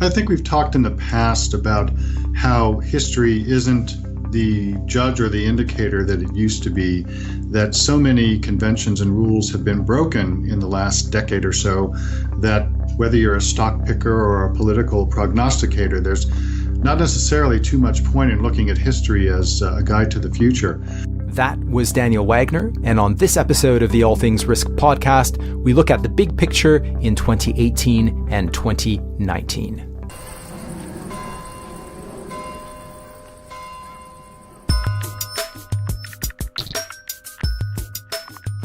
I think we've talked in the past about how history isn't the judge or the indicator that it used to be, that so many conventions and rules have been broken in the last decade or so that whether you're a stock picker or a political prognosticator, there's not necessarily too much point in looking at history as a guide to the future. That was Daniel Wagner, and on this episode of the All Things Risk podcast, we look at the big picture in 2018 and 2019.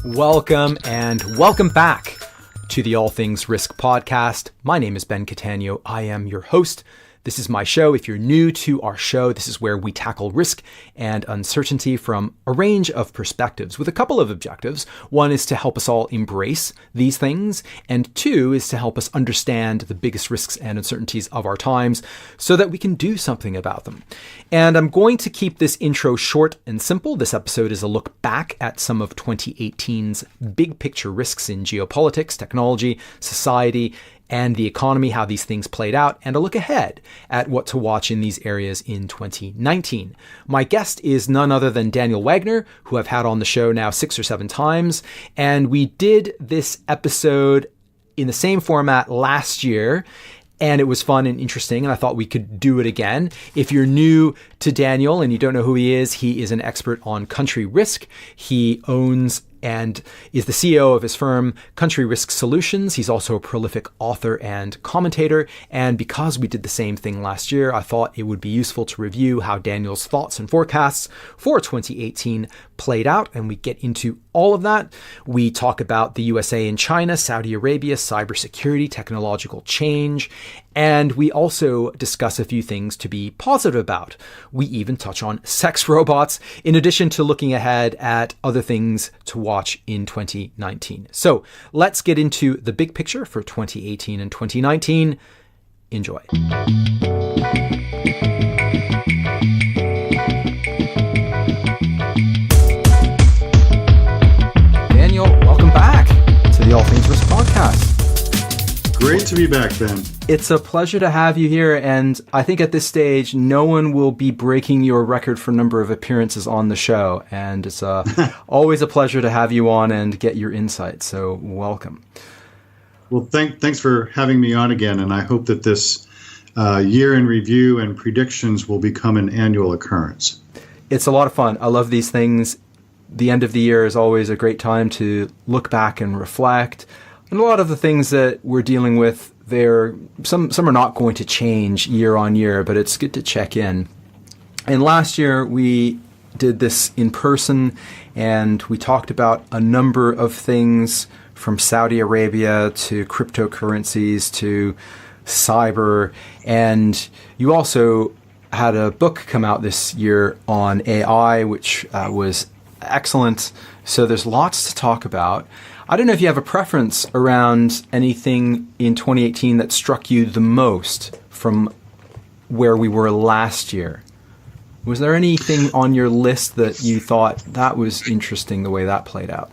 Welcome and welcome back to the All Things Risk podcast. My name is Ben Catania. I am your host. This is my show. If you're new to our show, this is where we tackle risk and uncertainty from a range of perspectives with a couple of objectives. One is to help us all embrace these things, and two is to help us understand the biggest risks and uncertainties of our times so that we can do something about them. And I'm going to keep this intro short and simple. This episode is a look back at some of 2018's big picture risks in geopolitics, technology, society, and the economy, how these things played out, and a look ahead at what to watch in these areas in 2019. My guest is none other than Daniel Wagner, who I've had on the show now 6 or 7 times, and we did this episode in the same format last year, and it was fun and interesting, and I thought we could do it again. If you're new to Daniel and you don't know who he is an expert on country risk. He owns and is the CEO of his firm, Country Risk Solutions. He's also a prolific author and commentator. And because we did the same thing last year, I thought it would be useful to review how Daniel's thoughts and forecasts for 2018 played out. And we get into all of that. We talk about the USA and China, Saudi Arabia, cybersecurity, technological change. And we also discuss a few things to be positive about. We even touch on sex robots, in addition to looking ahead at other things to watch in 2019. So let's get into the big picture for 2018 and 2019. Enjoy. Daniel, welcome back to the All Things Risk podcast. Great to be back, Ben. It's a pleasure to have you here, and I think at this stage, no one will be breaking your record for number of appearances on the show, and it's always a pleasure to have you on and get your insights, so welcome. Well, thanks for having me on again, and I hope that this year in review and predictions will become an annual occurrence. It's a lot of fun. I love these things. The end of the year is always a great time to look back and reflect. And a lot of the things that we're dealing with, some are not going to change year on year, but it's good to check in. And last year we did this in person, and we talked about a number of things from Saudi Arabia to cryptocurrencies to cyber. And you also had a book come out this year on AI, which was excellent. So there's lots to talk about. I don't know if you have a preference around anything in 2018 that struck you the most from where we were last year. Was there anything on your list that you thought that was interesting, the way that played out?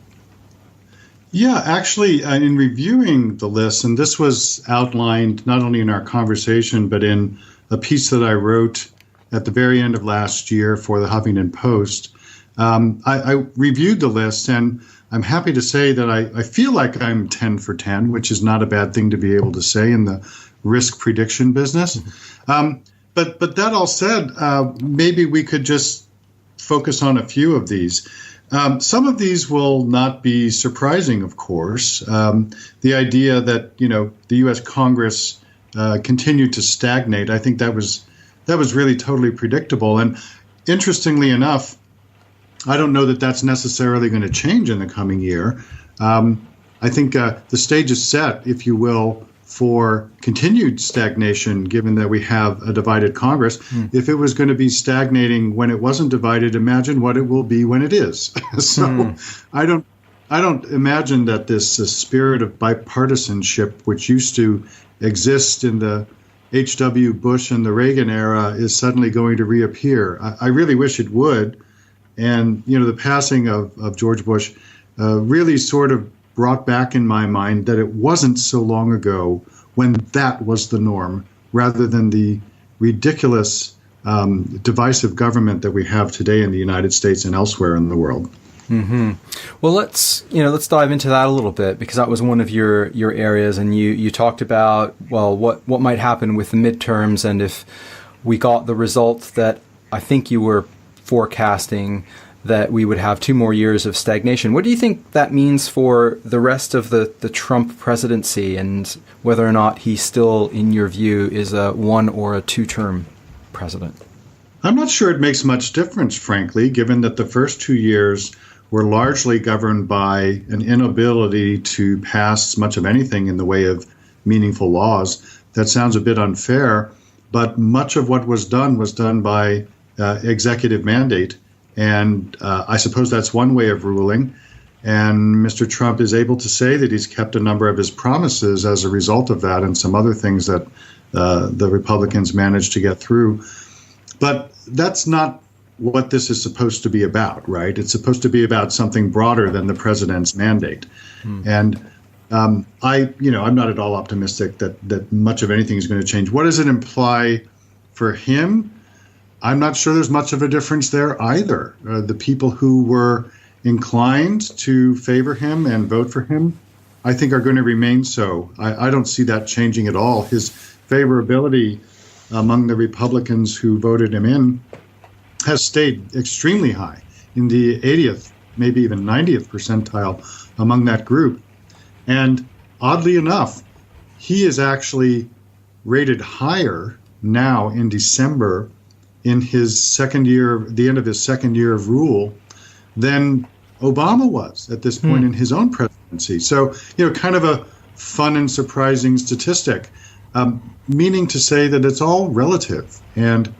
Yeah, actually, in reviewing the list, and this was outlined not only in our conversation, but in a piece that I wrote at the very end of last year for the Huffington Post, I reviewed the list, and I'm happy to say that I feel like I'm 10 for 10, which is not a bad thing to be able to say in the risk prediction business. But that all said, maybe we could just focus on a few of these. Some of these will not be surprising, of course. The idea that, the U.S. Congress continued to stagnate, I think that was really totally predictable. And interestingly enough, I don't know that that's necessarily going to change in the coming year. I think the stage is set, if you will, for continued stagnation, given that we have a divided Congress. If it was going to be stagnating when it wasn't divided, imagine what it will be when it is. So I don't imagine that this spirit of bipartisanship, which used to exist in the H.W. Bush and the Reagan era, is suddenly going to reappear. I really wish it would. And, the passing of George Bush really sort of brought back in my mind that it wasn't so long ago when that was the norm, rather than the ridiculous divisive government that we have today in the United States and elsewhere in the world. Mm-hmm. Well, let's dive into that a little bit, because that was one of your areas, and you talked about, well, what might happen with the midterms, and if we got the results that I think you were forecasting, that we would have 2 more years of stagnation. What do you think that means for the rest of the Trump presidency, and whether or not he still, in your view, is a 1 or a 2-term president? I'm not sure it makes much difference, frankly, given that the first 2 years were largely governed by an inability to pass much of anything in the way of meaningful laws. That sounds a bit unfair, but much of what was done by executive mandate. And I suppose that's one way of ruling. And Mr. Trump is able to say that he's kept a number of his promises as a result of that, and some other things that the Republicans managed to get through. But that's not what this is supposed to be about, right? It's supposed to be about something broader than the president's mandate. And I'm not at all optimistic that much of anything is going to change. What does it imply for him? I'm not sure there's much of a difference there either. The people who were inclined to favor him and vote for him, I think, are going to remain so. I don't see that changing at all. His favorability among the Republicans who voted him in has stayed extremely high, in the 80th, maybe even 90th percentile among that group. And oddly enough, he is actually rated higher now in December, in his second year, the end of his second year of rule, than Obama was at this point in his own presidency. So, kind of a fun and surprising statistic, meaning to say that it's all relative. And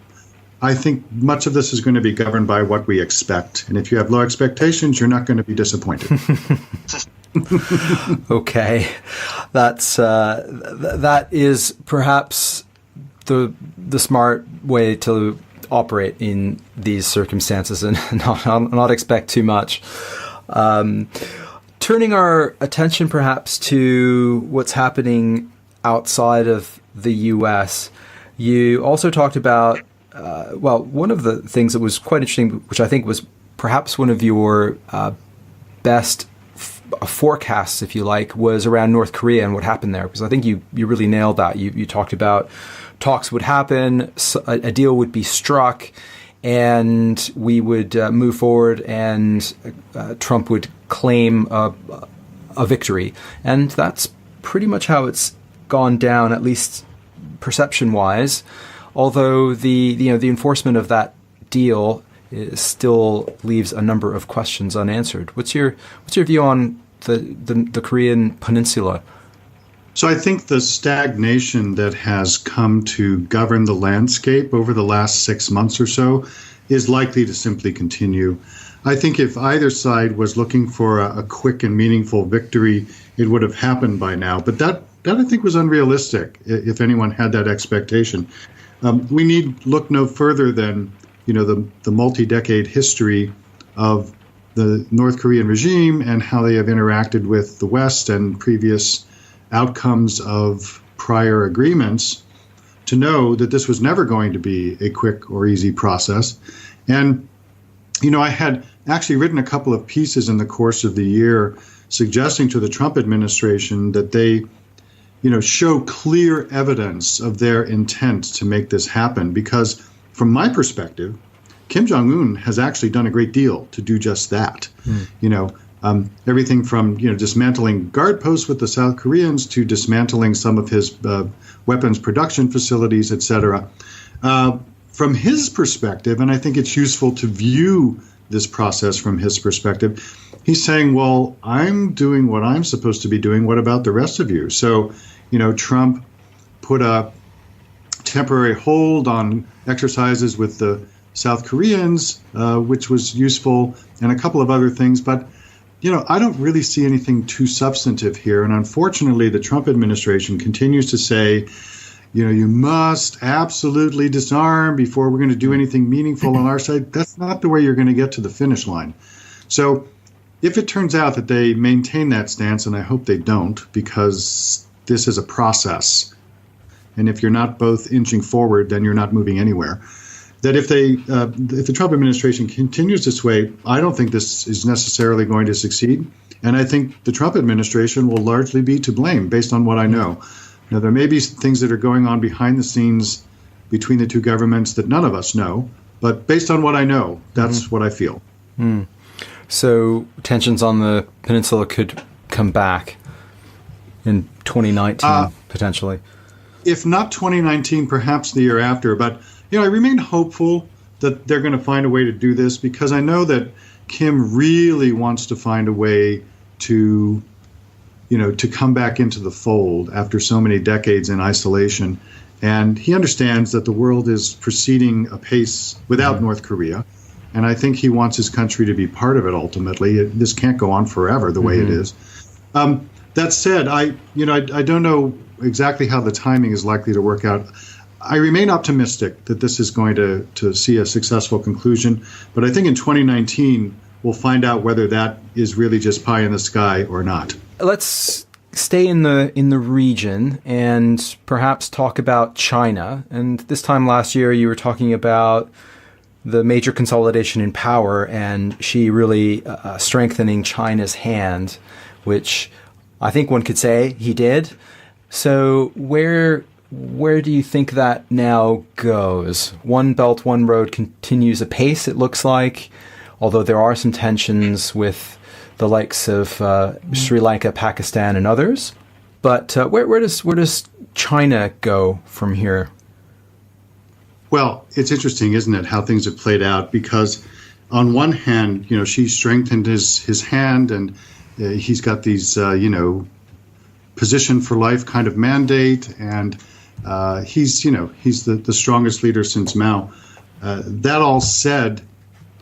I think much of this is going to be governed by what we expect. And if you have low expectations, you're not going to be disappointed. Okay. That is perhaps the smart way to operate in these circumstances, and not expect too much. Turning our attention perhaps to what's happening outside of the U.S., you also talked about, one of the things that was quite interesting, which I think was perhaps one of your best forecasts, if you like, was around North Korea and what happened there, because I think you really nailed that. You talked about talks would happen, a deal would be struck, and we would move forward, and Trump would claim a victory. And that's pretty much how it's gone down, at least perception-wise. Although the enforcement of that deal still leaves a number of questions unanswered. What's your view on the Korean Peninsula? So I think the stagnation that has come to govern the landscape over the last 6 months or so is likely to simply continue. I think if either side was looking for a quick and meaningful victory, it would have happened by now. But that I think was unrealistic, if anyone had that expectation. We need look no further than the multi-decade history of the North Korean regime and how they have interacted with the West and previous outcomes of prior agreements to know that this was never going to be a quick or easy process. And, I had actually written a couple of pieces in the course of the year suggesting to the Trump administration that they, show clear evidence of their intent to make this happen. Because from my perspective, Kim Jong-un has actually done a great deal to do just that. Everything from dismantling guard posts with the South Koreans to dismantling some of his weapons production facilities, etc. From his perspective, and I think it's useful to view this process from his perspective, he's saying, well, I'm doing what I'm supposed to be doing. What about the rest of you? So, Trump put a temporary hold on exercises with the South Koreans, which was useful, and a couple of other things. But I don't really see anything too substantive here. And unfortunately, the Trump administration continues to say, you must absolutely disarm before we're going to do anything meaningful on our side. That's not the way you're going to get to the finish line. So if it turns out that they maintain that stance, and I hope they don't, because this is a process, And if you're not both inching forward, then you're not moving anywhere. That if the Trump administration continues this way, I don't think this is necessarily going to succeed. And I think the Trump administration will largely be to blame based on what I know. Now, there may be things that are going on behind the scenes between the two governments that none of us know. But based on what I know, that's what I feel. So tensions on the peninsula could come back in 2019, potentially. If not 2019, perhaps the year after. But I remain hopeful that they're going to find a way to do this, because I know that Kim really wants to find a way to, to come back into the fold after so many decades in isolation. And he understands that the world is proceeding apace without North Korea. And I think he wants his country to be part of it ultimately. This can't go on forever the way it is. That said, I don't know exactly how the timing is likely to work out. I remain optimistic that this is going to see a successful conclusion. But I think in 2019, we'll find out whether that is really just pie in the sky or not. Let's stay in the region and perhaps talk about China. And this time last year, you were talking about the major consolidation in power and Xi really strengthening China's hand, which I think one could say he did. So where do you think that now goes? One Belt, One Road continues apace, it looks like, although there are some tensions with the likes of Sri Lanka, Pakistan, and others. But where does China go from here? Well, it's interesting, isn't it, how things have played out? Because on one hand, Xi strengthened his hand, and he's got these, position for life kind of mandate, and he's the strongest leader since Mao. That all said,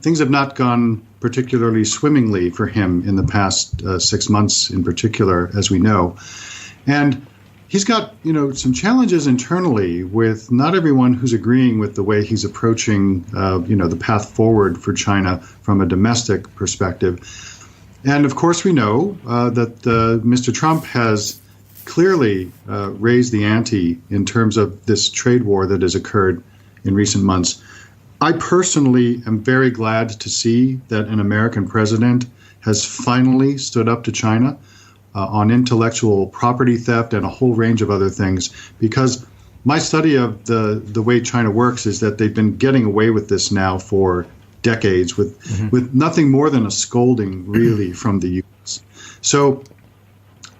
things have not gone particularly swimmingly for him in the past 6 months in particular, as we know. And he's got, some challenges internally with not everyone who's agreeing with the way he's approaching, the path forward for China from a domestic perspective. And of course, we know that Mr. Trump has clearly raised the ante in terms of this trade war that has occurred in recent months. I personally am very glad to see that an American president has finally stood up to China on intellectual property theft and a whole range of other things, because my study of the way China works is that they've been getting away with this now for decades with nothing more than a scolding, really, from the U.S. So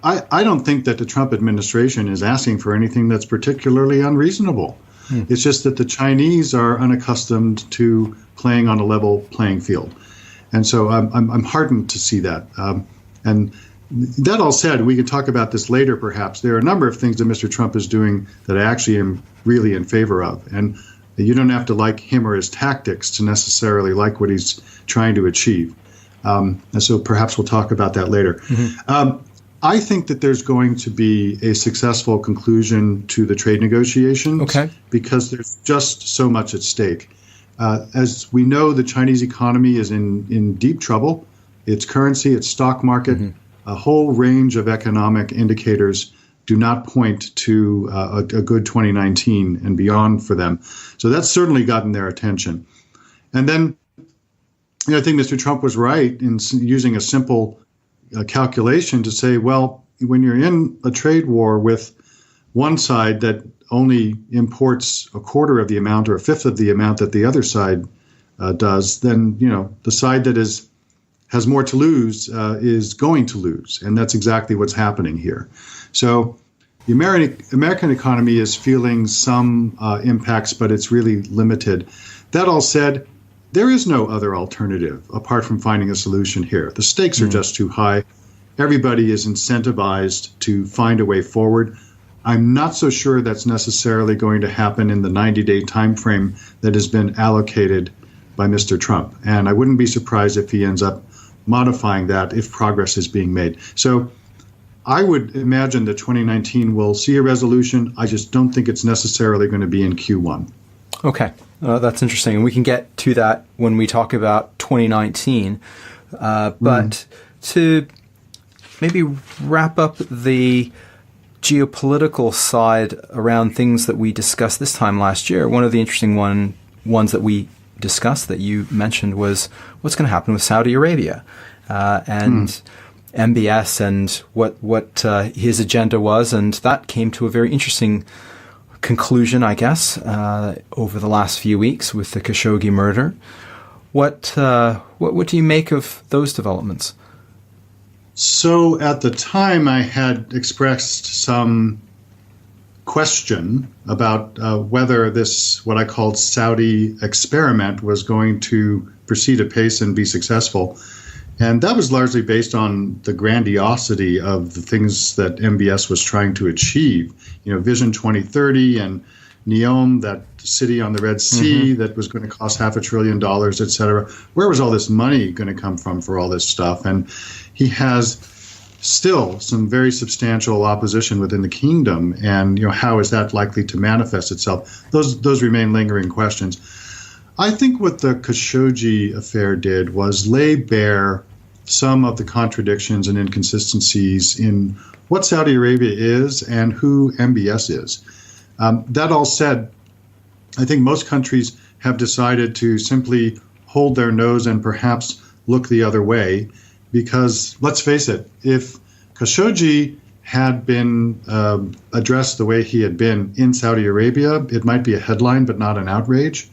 I don't think that the Trump administration is asking for anything that's particularly unreasonable. It's just that the Chinese are unaccustomed to playing on a level playing field. And so I'm heartened to see that. And that all said, we can talk about this later perhaps. There are a number of things that Mr. Trump is doing that I actually am really in favor of. And you don't have to like him or his tactics to necessarily like what he's trying to achieve. And so perhaps we'll talk about that later. I think that there's going to be a successful conclusion to the trade negotiations because there's just so much at stake. As we know, the Chinese economy is in deep trouble. Its currency, its stock market, a whole range of economic indicators do not point to a good 2019 and beyond for them. So that's certainly gotten their attention. And then I think Mr. Trump was right in using a simple calculation to say, well, when you're in a trade war with one side that only imports a quarter of the amount or a fifth of the amount that the other side does, then the side that has more to lose is going to lose, and that's exactly what's happening here. So the American economy is feeling some impacts, but it's really limited. That all said, there is no other alternative apart from finding a solution here. The stakes are just too high. Everybody is incentivized to find a way forward. I'm not so sure that's necessarily going to happen in the 90-day time frame that has been allocated by Mr. Trump. And I wouldn't be surprised if he ends up modifying that if progress is being made. So I would imagine that 2019 will see a resolution. I just don't think it's necessarily going to be in Q1. Okay. That's interesting. And we can get to that when we talk about 2019. But to maybe wrap up the geopolitical side around things that we discussed this time last year, one of the interesting ones that we discussed that you mentioned was what's going to happen with Saudi Arabia and MBS and what his agenda was. And that came to a very interesting conclusion, I guess, over the last few weeks with the Khashoggi murder. What do you make of those developments? So at the time, I had expressed some question about whether this, what I called Saudi experiment, was going to proceed apace and be successful. And that was largely based on the grandiosity of the things that MBS was trying to achieve. Vision 2030 and Neom, that city on the Red Sea that was going to cost $500 billion, et cetera. Where was all this money going to come from for all this stuff? And he has still some very substantial opposition within the kingdom. And how is that likely to manifest itself? Those remain lingering questions. I think what the Khashoggi affair did was lay bare some of the contradictions and inconsistencies in what Saudi Arabia is and who MBS is. That all said, I think most countries have decided to simply hold their nose and perhaps look the other way because, let's face it, if Khashoggi had been addressed the way he had been in Saudi Arabia, it might be a headline but not an outrage.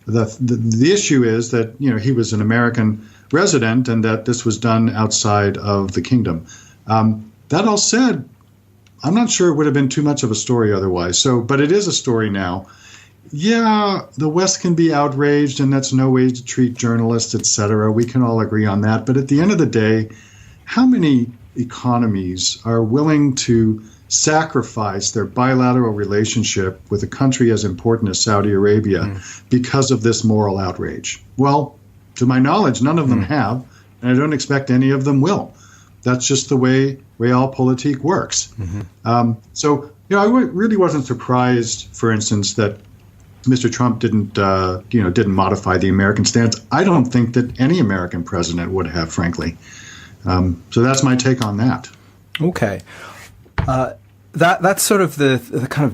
The issue is that he was an American resident and that this was done outside of the kingdom. That all said, I'm not sure it would have been too much of a story otherwise. But it is a story now. Yeah, the West can be outraged, and that's no way to treat journalists, et cetera. We can all agree on that. But at the end of the day, how many economies are willing to sacrifice their bilateral relationship with a country as important as Saudi Arabia because of this moral outrage? Well, to my knowledge, none of them have, and I don't expect any of them will. That's just the way realpolitik works. I really wasn't surprised, for instance, that Mr. Trump didn't modify the American stance. I don't think that any American president would have, frankly. So that's my take on that. Okay. That's sort of the kind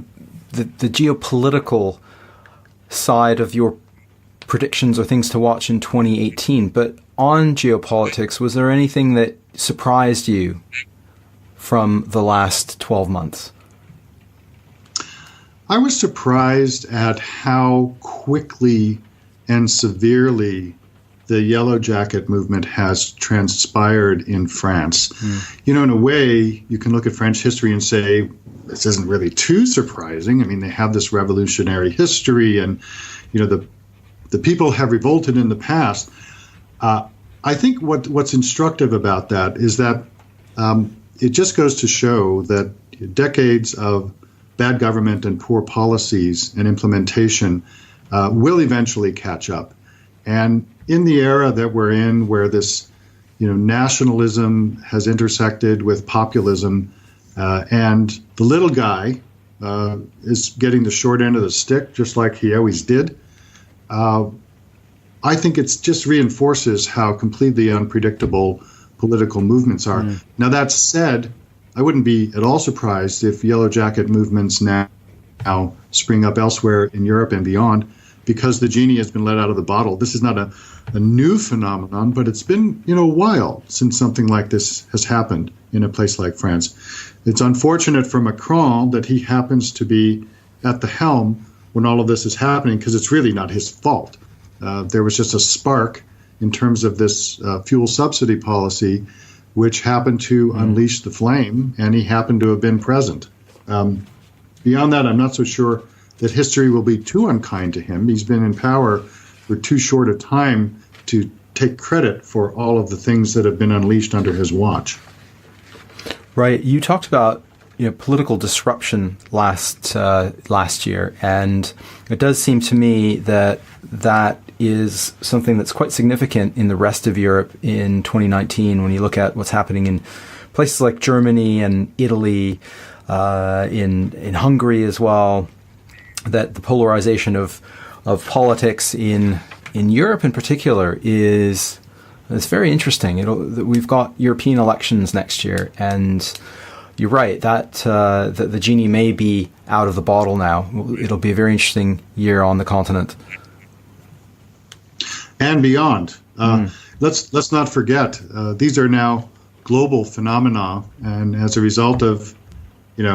of the geopolitical side of your predictions or things to watch in 2018. But on geopolitics, was there anything that surprised you from the last 12 months? I was surprised at how quickly and severely the Yellow Jacket movement has transpired in France. In a way, you can look at French history and say, this isn't really too surprising. I mean, they have this revolutionary history and, the people have revolted in the past. I think what's instructive about that is that it just goes to show that decades of bad government and poor policies and implementation will eventually catch up. And in the era that we're in, where this, nationalism has intersected with populism, and the little guy is getting the short end of the stick, just like he always did, I think it just reinforces how completely unpredictable political movements are. Now, that said, I wouldn't be at all surprised if Yellow Jacket movements now spring up elsewhere in Europe and beyond, because the genie has been let out of the bottle. This is not a new phenomenon, but it's been a while since something like this has happened in a place like France. It's unfortunate for Macron that he happens to be at the helm when all of this is happening, because it's really not his fault. There was just a spark in terms of this fuel subsidy policy, which happened to unleash the flame, and he happened to have been present. Beyond that, I'm not so sure that history will be too unkind to him. He's been in power for too short a time to take credit for all of the things that have been unleashed under his watch. Right. You talked about political disruption last year, and it does seem to me that is something that's quite significant in the rest of Europe in 2019 when you look at what's happening in places like Germany and Italy, in Hungary as well, that the polarization of politics in Europe in particular is very interesting. We've got European elections next year, and you're right. That the genie may be out of the bottle now. It'll be a very interesting year on the continent and beyond. Let's not forget these are now global phenomena, and as a result of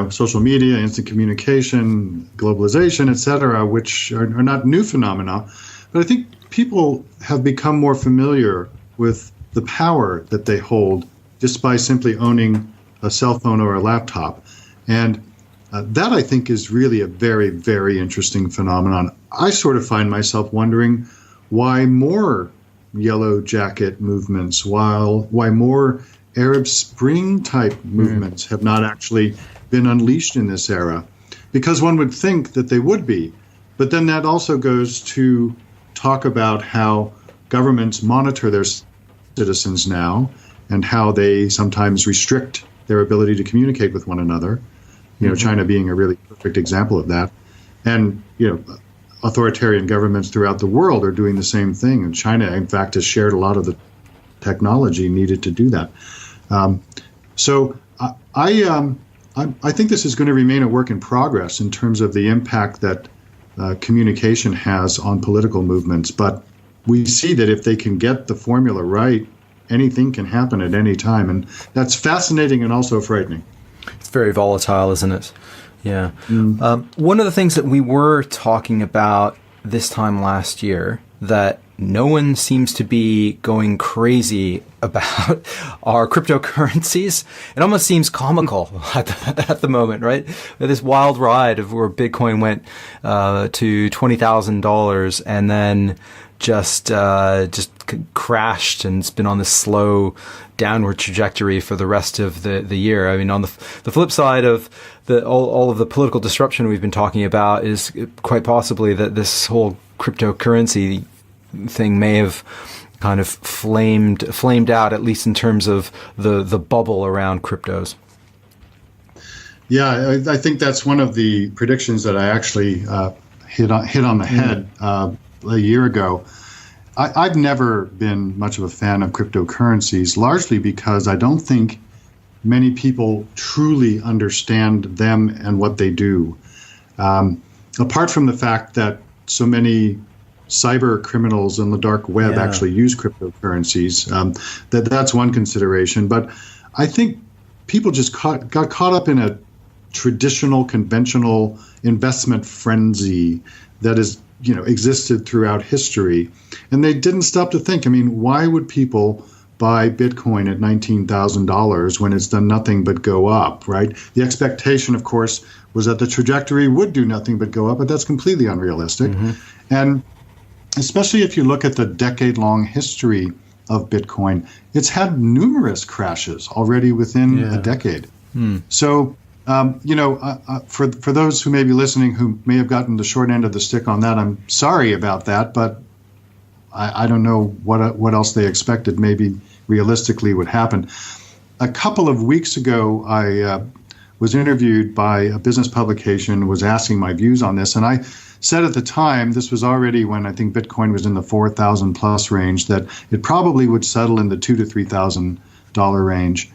social media, instant communication, globalization, etc., which are not new phenomena, but I think people have become more familiar with the power that they hold just by simply owning a cell phone or a laptop. And that, I think, is really a very, very interesting phenomenon. I sort of find myself wondering why more yellow jacket movements, why more Arab Spring type movements have not actually been unleashed in this era, because one would think that they would be. But then that also goes to talk about how governments monitor their citizens now and how they sometimes restrict their ability to communicate with one another. China being a really perfect example of that. And, authoritarian governments throughout the world are doing the same thing. And China, in fact, has shared a lot of the technology needed to do that. So I think this is going to remain a work in progress in terms of the impact that communication has on political movements. But we see that if they can get the formula right, anything can happen at any time. And that's fascinating and also frightening. It's very volatile, isn't it? Yeah. One of the things that we were talking about this time last year that no one seems to be going crazy about are cryptocurrencies. It almost seems comical at the moment, right? This wild ride of where Bitcoin went to $20,000 and then just crashed and it's been on this slow downward trajectory for the rest of the year. I mean, on the flip side of all of the political disruption we've been talking about is quite possibly that this whole cryptocurrency thing may have kind of flamed out, at least in terms of the bubble around cryptos. Yeah, I think that's one of the predictions that I actually hit on the head a year ago. I've never been much of a fan of cryptocurrencies, largely because I don't think many people truly understand them and what they do. Apart from the fact that so many cyber criminals in the dark web actually use cryptocurrencies, that's one consideration. But I think people just got caught up in a traditional, conventional investment frenzy that is existed throughout history. And they didn't stop to think, why would people buy Bitcoin at $19,000 when it's done nothing but go up, right? The expectation, of course, was that the trajectory would do nothing but go up, but that's completely unrealistic. And especially if you look at the decade-long history of Bitcoin, it's had numerous crashes already within a decade. So for those who may be listening who may have gotten the short end of the stick on that, I'm sorry about that, but I don't know what else they expected maybe realistically would happen. A couple of weeks ago, I was interviewed by a business publication, was asking my views on this, and I said at the time, this was already when I think Bitcoin was in the 4,000 plus range, that it probably would settle in the $2,000 to $3,000 range.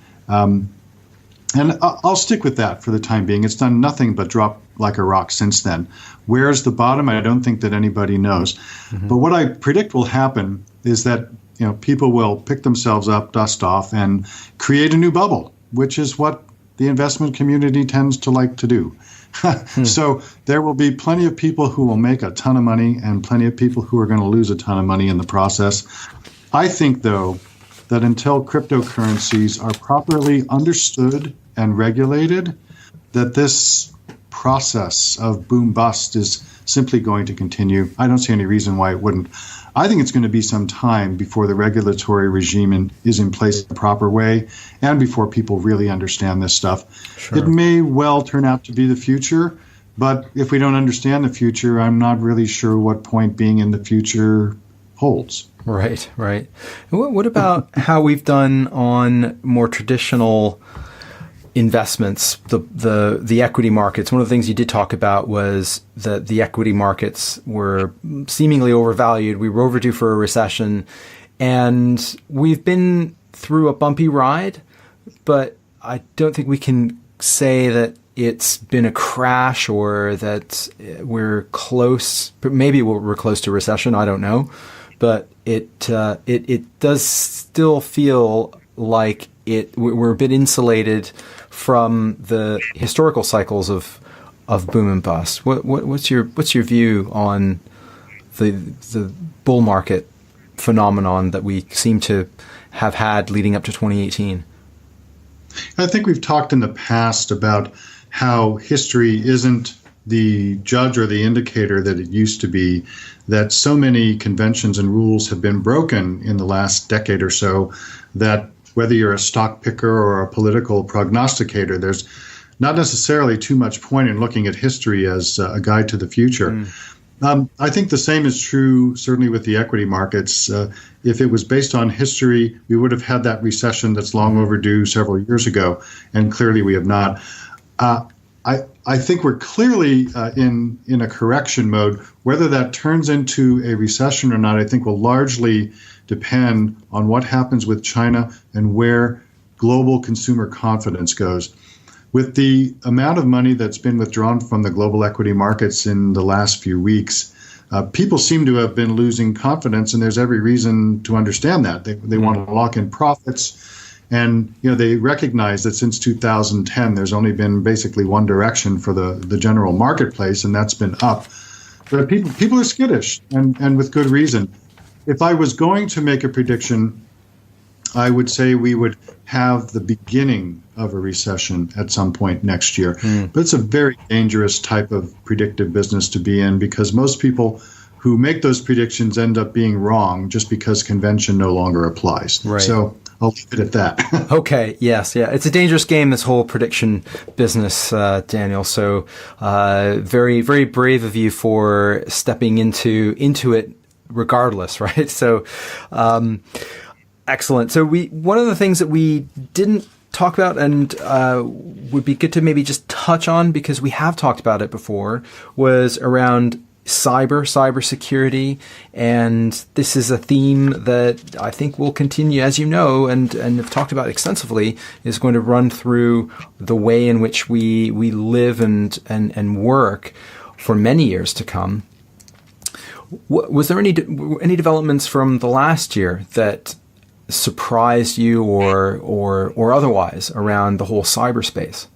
And I'll stick with that for the time being. It's done nothing but drop like a rock since then. Where's the bottom? I don't think that anybody knows. But what I predict will happen is that people will pick themselves up, dust off, and create a new bubble, which is what the investment community tends to like to do. So there will be plenty of people who will make a ton of money and plenty of people who are going to lose a ton of money in the process. I think, though, that until cryptocurrencies are properly understood and regulated, that this process of boom bust is simply going to continue. I don't see any reason why it wouldn't. I think it's going to be some time before the regulatory regime is in place the proper way and before people really understand this stuff. Sure. It may well turn out to be the future, but if we don't understand the future, I'm not really sure what point being in the future holds. Right. What about how we've done on more traditional investments, the equity markets? One of the things you did talk about was that the equity markets were seemingly overvalued. We were overdue for a recession, and we've been through a bumpy ride, but I don't think we can say that it's been a crash or that we're close, maybe we're close to recession, I don't know, but it does still feel like we're a bit insulated from the historical cycles of boom and bust. What's your view on the bull market phenomenon that we seem to have had leading up to 2018? I think we've talked in the past about how history isn't the judge or the indicator that it used to be, that so many conventions and rules have been broken in the last decade or so that whether you're a stock picker or a political prognosticator, there's not necessarily too much point in looking at history as a guide to the future. I think the same is true certainly with the equity markets. If it was based on history, we would have had that recession that's long overdue several years ago, and clearly we have not. I think we're clearly in a correction mode. Whether that turns into a recession or not, I think will largely depend on what happens with China and where global consumer confidence goes. With the amount of money that's been withdrawn from the global equity markets in the last few weeks, people seem to have been losing confidence, and there's every reason to understand that. They want to lock in profits. And they recognize that since 2010, there's only been basically one direction for the general marketplace, and that's been up. But people are skittish, and with good reason. If I was going to make a prediction, I would say we would have the beginning of a recession at some point next year. But it's a very dangerous type of predictive business to be in, because most people who make those predictions end up being wrong just because convention no longer applies. Right. So I'll leave it at that. Okay. Yes. Yeah. It's a dangerous game, this whole prediction business, Daniel. So, very, very brave of you for stepping into it regardless. Right. So, excellent. So one of the things that we didn't talk about and would be good to maybe just touch on, because we have talked about it before, was around cybersecurity, and this is a theme that I think will continue, as you know, and have talked about extensively, is going to run through the way in which we live and work for many years to come. Was there any developments from the last year that surprised you or otherwise around the whole cyberspace?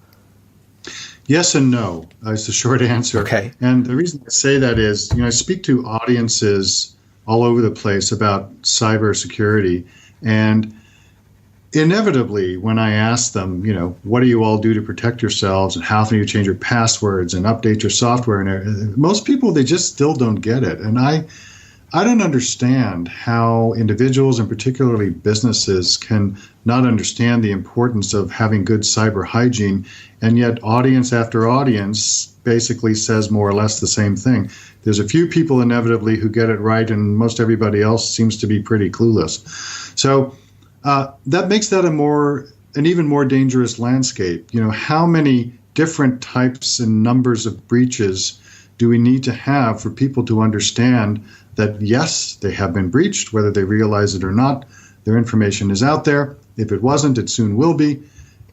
Yes and no is the short answer. Okay. And the reason I say that is, I speak to audiences all over the place about cybersecurity, and inevitably when I ask them, what do you all do to protect yourselves, and how often you change your passwords and update your software, and most people, they just still don't get it. And I don't understand how individuals and particularly businesses can not understand the importance of having good cyber hygiene, and yet audience after audience basically says more or less the same thing. There's a few people inevitably who get it right, and most everybody else seems to be pretty clueless. So that makes that an even more dangerous landscape. How many different types and numbers of breaches do we need to have for people to understand that, yes, they have been breached, whether they realize it or not? Their information is out there. If it wasn't, it soon will be.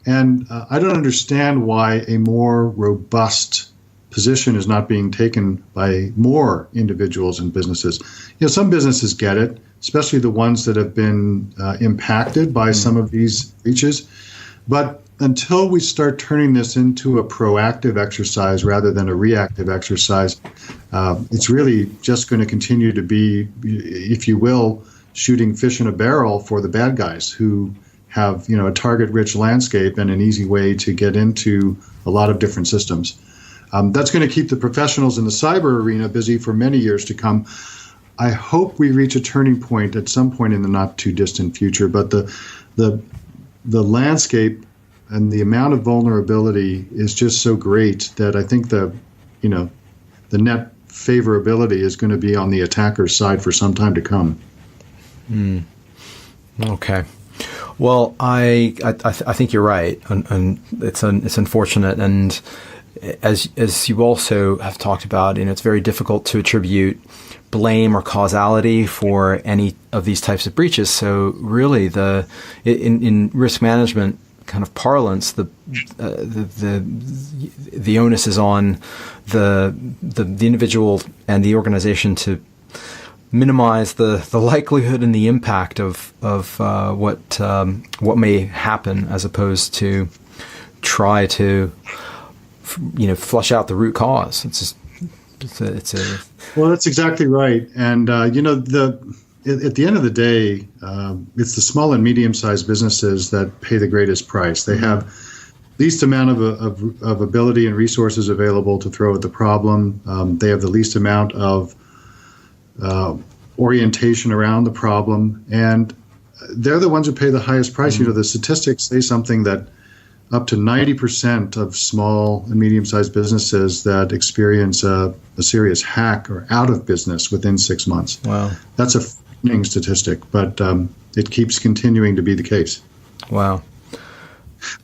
And I don't understand why a more robust position is not being taken by more individuals and businesses. Some businesses get it, especially the ones that have been impacted by some of these breaches. But until we start turning this into a proactive exercise rather than a reactive exercise, it's really just going to continue to be, if you will, shooting fish in a barrel for the bad guys who have, a target-rich landscape and an easy way to get into a lot of different systems. That's going to keep the professionals in the cyber arena busy for many years to come. I hope we reach a turning point at some point in the not-too-distant future, but the landscape and the amount of vulnerability is just so great that I think the net favorability is going to be on the attacker's side for some time to come. Okay. Well, I think you're right, and it's unfortunate, and as you also have talked about, it's very difficult to attribute blame or causality for any of these types of breaches. So really, in risk management kind of parlance, the onus is on the individual and the organization to minimize the likelihood and the impact of what may happen, as opposed to try to flush out the root cause. Well, that's exactly right. And at the end of the day, it's the small and medium-sized businesses that pay the greatest price. They have least amount of ability and resources available to throw at the problem. They have the least amount of orientation around the problem, and they're the ones who pay the highest price. The statistics say something that up to 90% of small and medium-sized businesses that experience a serious hack are out of business within 6 months. Wow. That's a frightening statistic, but it keeps continuing to be the case. Wow.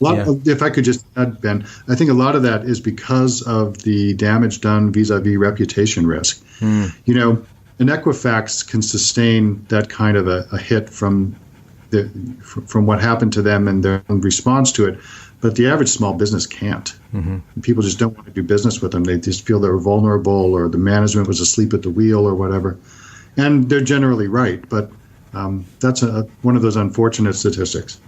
If I could just add, Ben, I think a lot of that is because of the damage done vis-a-vis reputation risk. An Equifax can sustain that kind of a hit from what happened to them and their response to it, but the average small business can't. People just don't want to do business with them. They just feel they're vulnerable, or the management was asleep at the wheel, or whatever. And they're generally right, but that's one of those unfortunate statistics.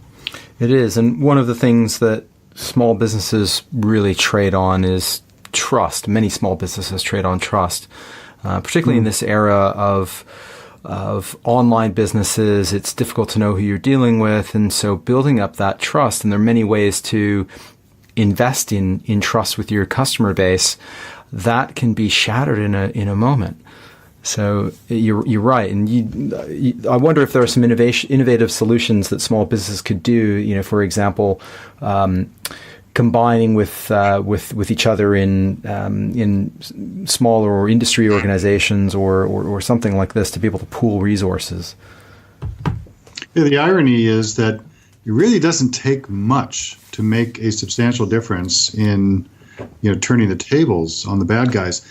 It is, and one of the things that small businesses really trade on is trust. Many small businesses trade on trust. Particularly in this era of online businesses, it's difficult to know who you're dealing with, and so building up that trust. And there are many ways to invest in trust with your customer base that can be shattered in a moment. So you're right, and I wonder if there are some innovative solutions that small businesses could do. For example, combining with each other in smaller or industry organizations or something like this to be able to pool resources. Yeah, the irony is that it really doesn't take much to make a substantial difference in turning the tables on the bad guys.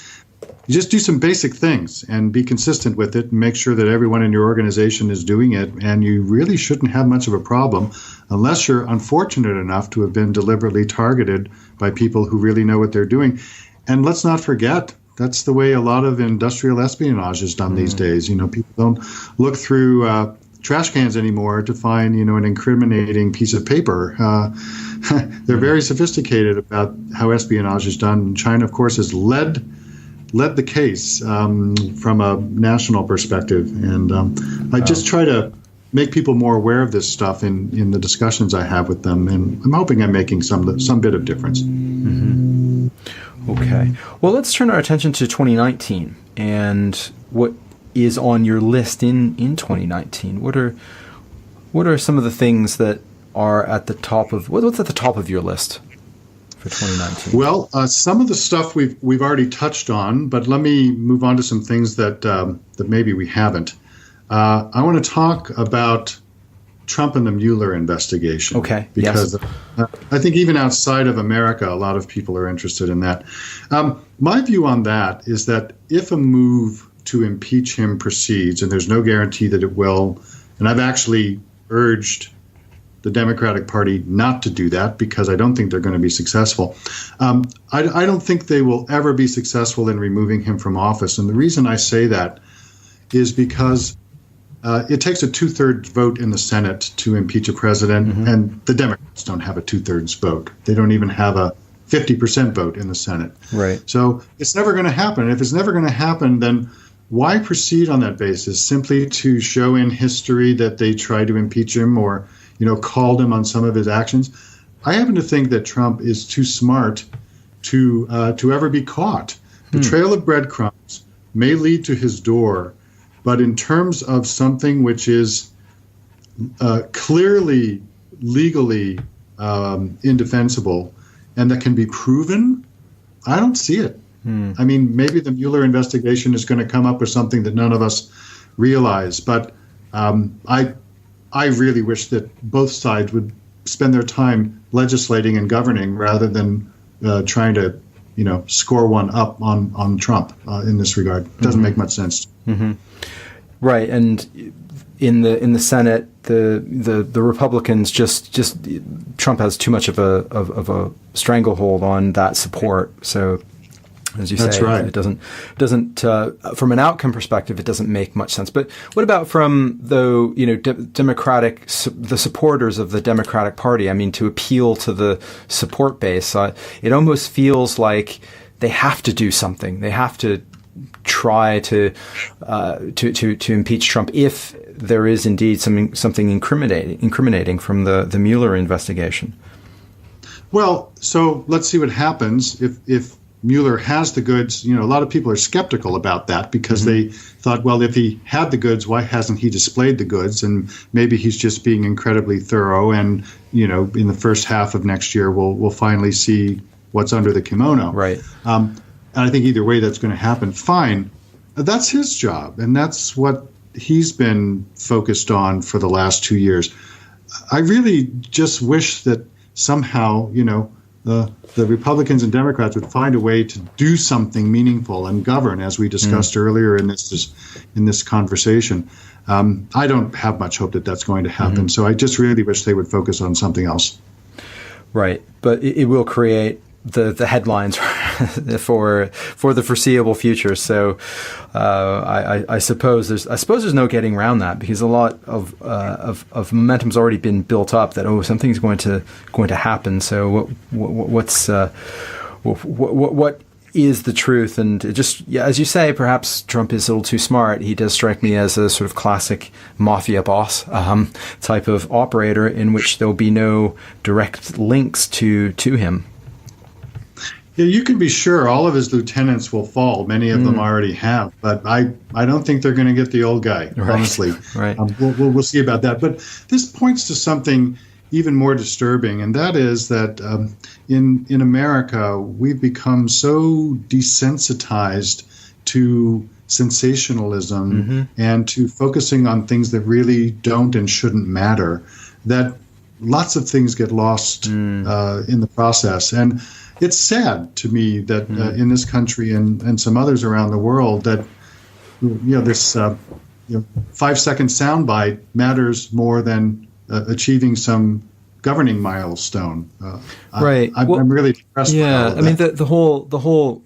You just do some basic things and be consistent with it and make sure that everyone in your organization is doing it, and you really shouldn't have much of a problem unless you're unfortunate enough to have been deliberately targeted by people who really know what they're doing. And let's not forget, that's the way a lot of industrial espionage is done these days. People don't look through trash cans anymore to find, an incriminating piece of paper. They're very sophisticated about how espionage is done. China, of course, has led the case from a national perspective, and I just try to make people more aware of this stuff in the discussions I have with them, and I'm hoping I'm making some bit of difference. Okay, well, let's turn our attention to 2019 and what is on your list in 2019. What are some of the things that are at the top of what's at the top of your list for 2019? Well, some of the stuff we've already touched on, but let me move on to some things that maybe we haven't. I want to talk about Trump and the Mueller investigation. Okay. Because I think even outside of America, a lot of people are interested in that. My view on that is that if a move to impeach him proceeds, and there's no guarantee that it will, and I've actually urged the Democratic Party not to do that because I don't think they're going to be successful. I don't think they will ever be successful in removing him from office. And the reason I say that is because it takes a 2/3 vote in the Senate to impeach a president, and the Democrats don't have a 2/3 vote. They don't even have a 50% vote in the Senate. Right. So it's never going to happen. If it's never going to happen, then why proceed on that basis? Simply to show in history that they tried to impeach him or called him on some of his actions. I happen to think that Trump is too smart to ever be caught. The trail of breadcrumbs may lead to his door, but in terms of something which is clearly legally indefensible and that can be proven, I don't see it. I mean, maybe the Mueller investigation is going to come up with something that none of us realize, but I really wish that both sides would spend their time legislating and governing rather than trying to, score one up on Trump in this regard. It doesn't make much sense. Right, and in the Senate, the Republicans just Trump has too much of a stranglehold on that support. So, as you That's say, right. it doesn't from an outcome perspective, it doesn't make much sense. But what about from the supporters of the Democratic Party? I mean, to appeal to the support base, it almost feels like they have to do something. They have to try to impeach Trump if there is indeed something incriminating from the Mueller investigation. Well, so let's see what happens if Mueller has the goods. A lot of people are skeptical about that because they thought, well, if he had the goods, why hasn't he displayed the goods? And maybe he's just being incredibly thorough. And in the first half of next year, we'll finally see what's under the kimono. Right. And I think either way that's going to happen. Fine. That's his job. And that's what he's been focused on for the last 2 years. I really just wish that somehow, the Republicans and Democrats would find a way to do something meaningful and govern, as we discussed earlier in this conversation. I don't have much hope that that's going to happen. So I just really wish they would focus on something else. Right. But it will create the headlines for the foreseeable future. So I suppose there's no getting around that, because a lot of momentum's already been built up that something's going to happen. So what is the truth? And it just, as you say, perhaps Trump is a little too smart. He does strike me as a sort of classic mafia boss type of operator, in which there'll be no direct links to him. Yeah, you can be sure all of his lieutenants will fall. Many of them already have, but I don't think they're going to get the old guy, honestly. Right. We'll see about that. But this points to something even more disturbing, and that is that in America, we've become so desensitized to sensationalism and to focusing on things that really don't and shouldn't matter, that lots of things get lost in the process. And it's sad to me that in this country and some others around the world that this 5-second soundbite matters more than achieving some governing milestone. Right. I'm really depressed. Yeah, by all of I mean that. the whole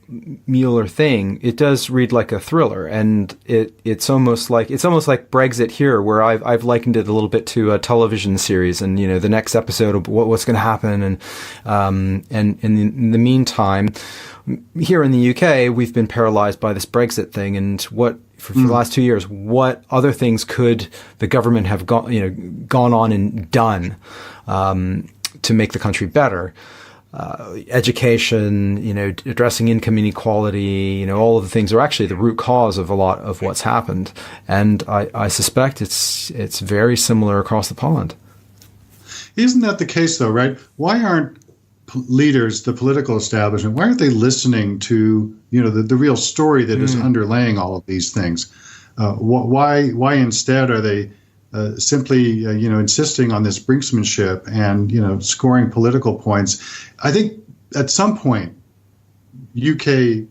Mueller thing, it does read like a thriller, and it's almost like Brexit here, where I've likened it a little bit to a television series, and the next episode of what's going to happen, and in the meantime, here in the UK, we've been paralyzed by this Brexit thing, and for the last 2 years, what other things could the government have gone on and done to make the country better? Education, addressing income inequality, all of the things are actually the root cause of a lot of what's happened. And I suspect it's very similar across the pond. Isn't that the case, though, right? Why aren't leaders, the political establishment, why aren't they listening to the real story that is underlaying all of these things? Why instead are they simply insisting on this brinksmanship and scoring political points? I think at some point, UK,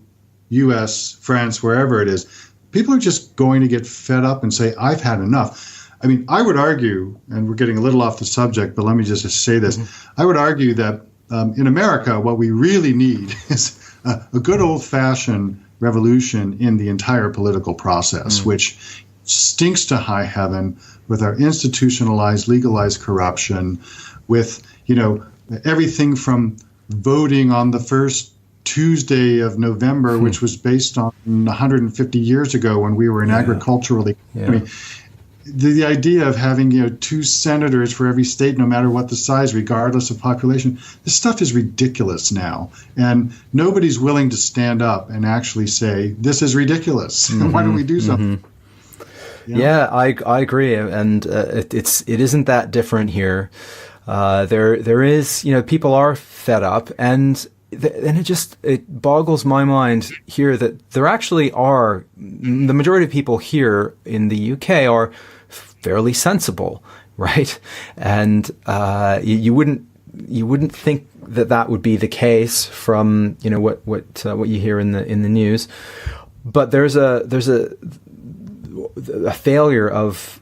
US, France, wherever it is, people are just going to get fed up and say, I've had enough. I mean, I would argue, and we're getting a little off the subject, but let me just say this. I would argue that in America, what we really need is a good old-fashioned revolution in the entire political process, which stinks to high heaven with our institutionalized, legalized corruption, with everything from voting on the first Tuesday of November, which was based on 150 years ago when we were an agricultural economy. The idea of having 2 senators for every state, no matter what the size, regardless of population, this stuff is ridiculous now, and nobody's willing to stand up and actually say this is ridiculous. Why don't we do something? Yeah, I agree, and it isn't that different here. There is people are fed up, and it boggles my mind here that there actually are, the majority of people here in the UK are fairly sensible, right? And you wouldn't think that would be the case from what you hear in the news, but there's a failure of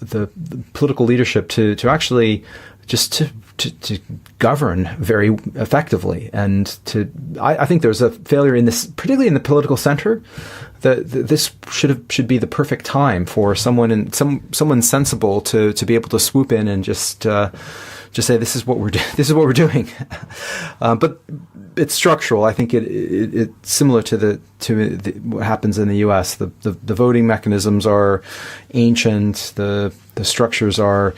the political leadership to actually just to govern very effectively. And I think there's a failure in this, particularly in the political center. That this should be the perfect time for someone sensible to be able to swoop in and just say this is what we're doing. But it's structural. I think it's similar to what happens in the U.S. The voting mechanisms are ancient. The structures are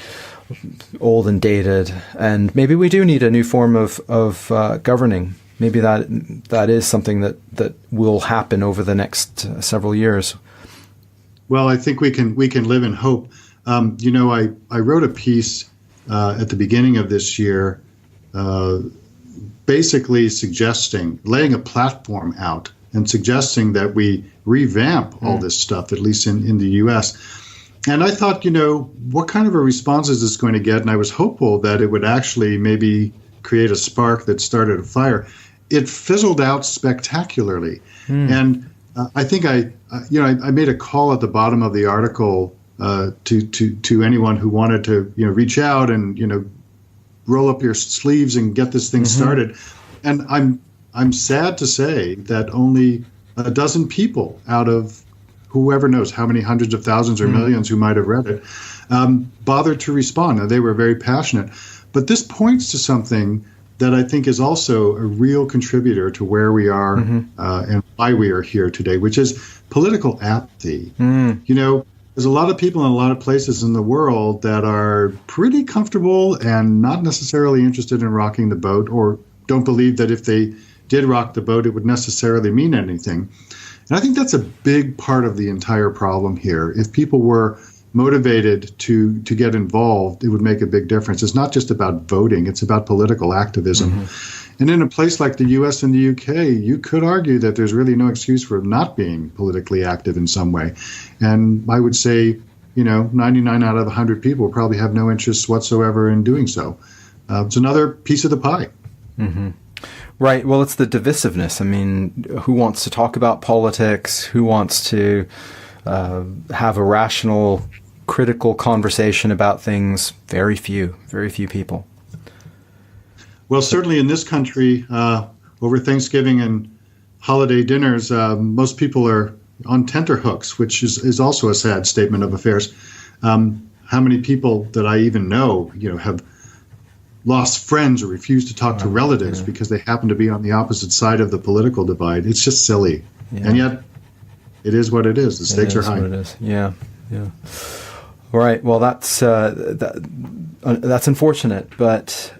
old and dated, and maybe we do need a new form of governing. Maybe that is something that will happen over the next several years. Well, I think we can live in hope. I wrote a piece at the beginning of this year, basically laying a platform out and suggesting that we revamp all this stuff, at least in the U.S. And I thought, what kind of a response is this going to get? And I was hopeful that it would actually maybe create a spark that started a fire. It fizzled out spectacularly. And I think I made a call at the bottom of the article to anyone who wanted to reach out and roll up your sleeves and get this thing started. And I'm sad to say that only a dozen people out of whoever knows how many hundreds of thousands or millions who might have read it bothered to respond. Now, they were very passionate, but this points to something that I think is also a real contributor to where we are and why we are here today, which is political apathy. There's a lot of people in a lot of places in the world that are pretty comfortable and not necessarily interested in rocking the boat, or don't believe that if they did rock the boat, it would necessarily mean anything. And I think that's a big part of the entire problem here. If people were motivated to get involved, it would make a big difference. It's not just about voting, it's about political activism. And in a place like the US and the UK, you could argue that there's really no excuse for not being politically active in some way. And I would say, 99 out of 100 people probably have no interest whatsoever in doing so. It's another piece of the pie. Right. Well, it's the divisiveness. I mean, who wants to talk about politics? Who wants to have a rational, critical conversation about things? Very few people. Well, certainly in this country, over Thanksgiving and holiday dinners, most people are on tenterhooks, which is also a sad statement of affairs. How many people that I even know, have lost friends or refused to talk to relatives because they happen to be on the opposite side of the political divide? It's just silly. And yet, it is what it is. The stakes are high. What it is. Yeah. All right. Well, that's unfortunate, but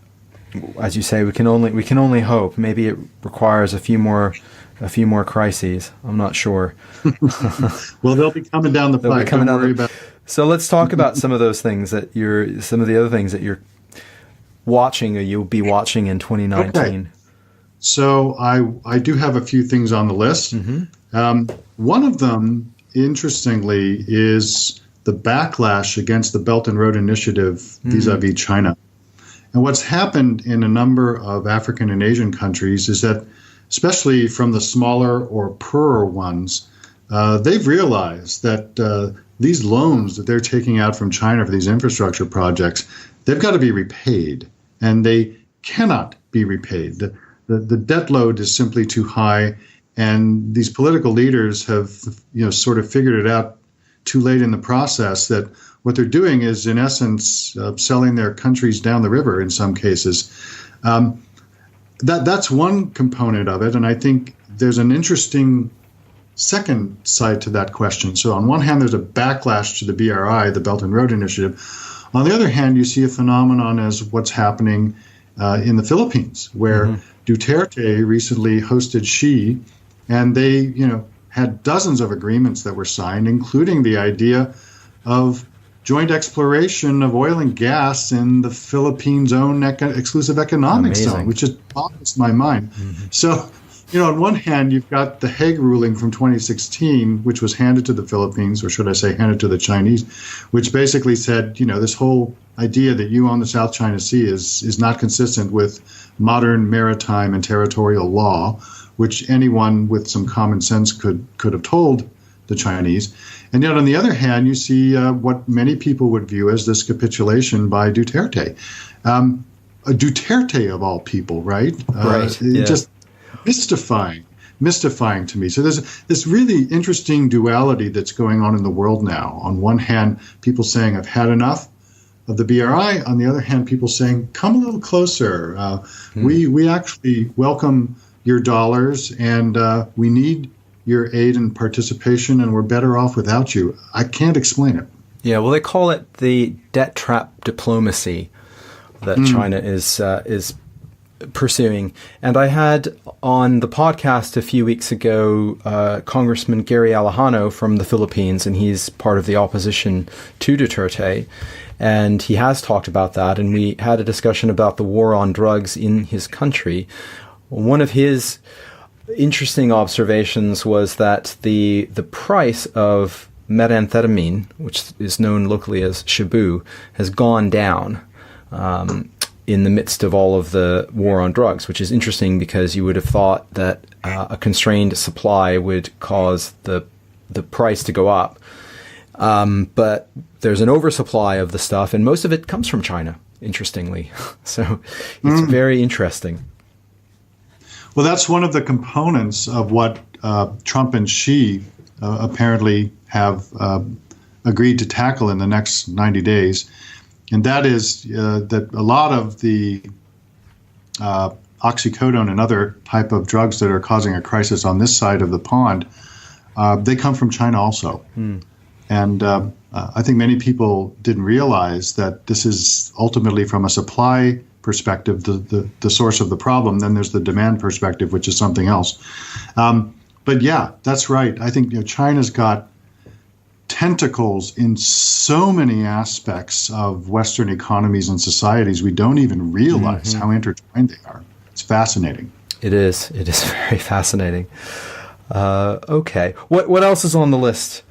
as you say, we can only hope. Maybe it requires a few more crises. I'm not sure. Well, they'll be coming down the pipe. Don't worry about it. So let's talk about some of the other things that you're watching or you'll be watching in 2019. Okay. So I do have a few things on the list. One of them, interestingly, is the backlash against the Belt and Road Initiative vis-a-vis China. And what's happened in a number of African and Asian countries is that, especially from the smaller or poorer ones, they've realized that these loans that they're taking out from China for these infrastructure projects, they've got to be repaid, and they cannot be repaid. The debt load is simply too high, and these political leaders have sort of figured it out too late in the process that what they're doing is, in essence, selling their countries down the river in some cases. That's one component of it, and I think there's an interesting second side to that question. So on one hand, there's a backlash to the BRI, the Belt and Road Initiative. On the other hand, you see a phenomenon as what's happening in the Philippines, where Duterte recently hosted Xi, and they, had dozens of agreements that were signed, including the idea of joint exploration of oil and gas in the Philippines' own exclusive economic zone, which just boggles my mind. So, on one hand, you've got the Hague ruling from 2016, which was handed to the Philippines, or should I say handed to the Chinese, which basically said, this whole idea that you own the South China Sea is not consistent with modern maritime and territorial law, which anyone with some common sense could have told the Chinese. And yet, on the other hand, you see what many people would view as this capitulation by Duterte. Duterte, of all people, right? Right. Yeah. Just mystifying to me. So there's this really interesting duality that's going on in the world now. On one hand, people saying, I've had enough of the BRI. On the other hand, people saying, come a little closer. We actually welcome your dollars, and we need your aid and participation, and we're better off without you. I can't explain it. Yeah, well, they call it the debt trap diplomacy that China is pursuing. And I had on the podcast a few weeks ago Congressman Gary Alejano from the Philippines, and he's part of the opposition to Duterte. And he has talked about that, and we had a discussion about the war on drugs in his country. One of his interesting observations was that the price of methamphetamine, which is known locally as shabu, has gone down in the midst of all of the war on drugs, which is interesting because you would have thought that a constrained supply would cause the price to go up. But there's an oversupply of the stuff, and most of it comes from China, interestingly. So it's very interesting. Well, that's one of the components of what Trump and Xi apparently have agreed to tackle in the next 90 days. And that is that a lot of the oxycodone and other type of drugs that are causing a crisis on this side of the pond, they come from China also. And I think many people didn't realize that this is ultimately from a supply perspective, the source of the problem. Then there's the demand perspective, which is something else. But yeah, that's right. I think China's got tentacles in so many aspects of Western economies and societies. We don't even realize how intertwined they are. It's fascinating. It is. It is very fascinating. Okay. What else is on the list?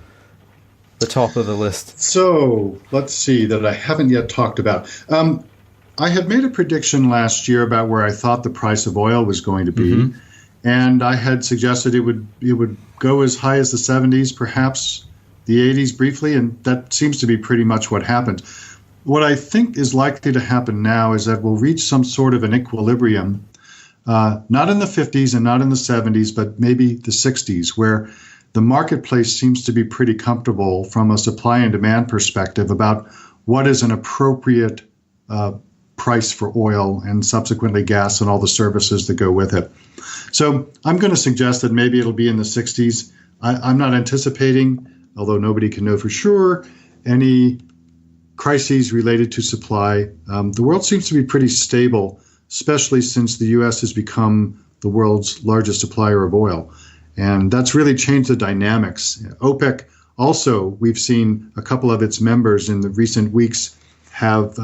The top of the list. So let's see that I haven't yet talked about. I had made a prediction last year about where I thought the price of oil was going to be, and I had suggested it would go as high as the 70s, perhaps the 80s briefly, and that seems to be pretty much what happened. What I think is likely to happen now is that we'll reach some sort of an equilibrium, not in the 50s and not in the 70s, but maybe the 60s, where the marketplace seems to be pretty comfortable from a supply and demand perspective about what is an appropriate price for oil and subsequently gas and all the services that go with it. So I'm going to suggest that maybe it'll be in the 60s. I'm not anticipating, although nobody can know for sure, any crises related to supply. The world seems to be pretty stable, especially since the U.S. has become the world's largest supplier of oil. And that's really changed the dynamics. OPEC also, we've seen a couple of its members in the recent weeks have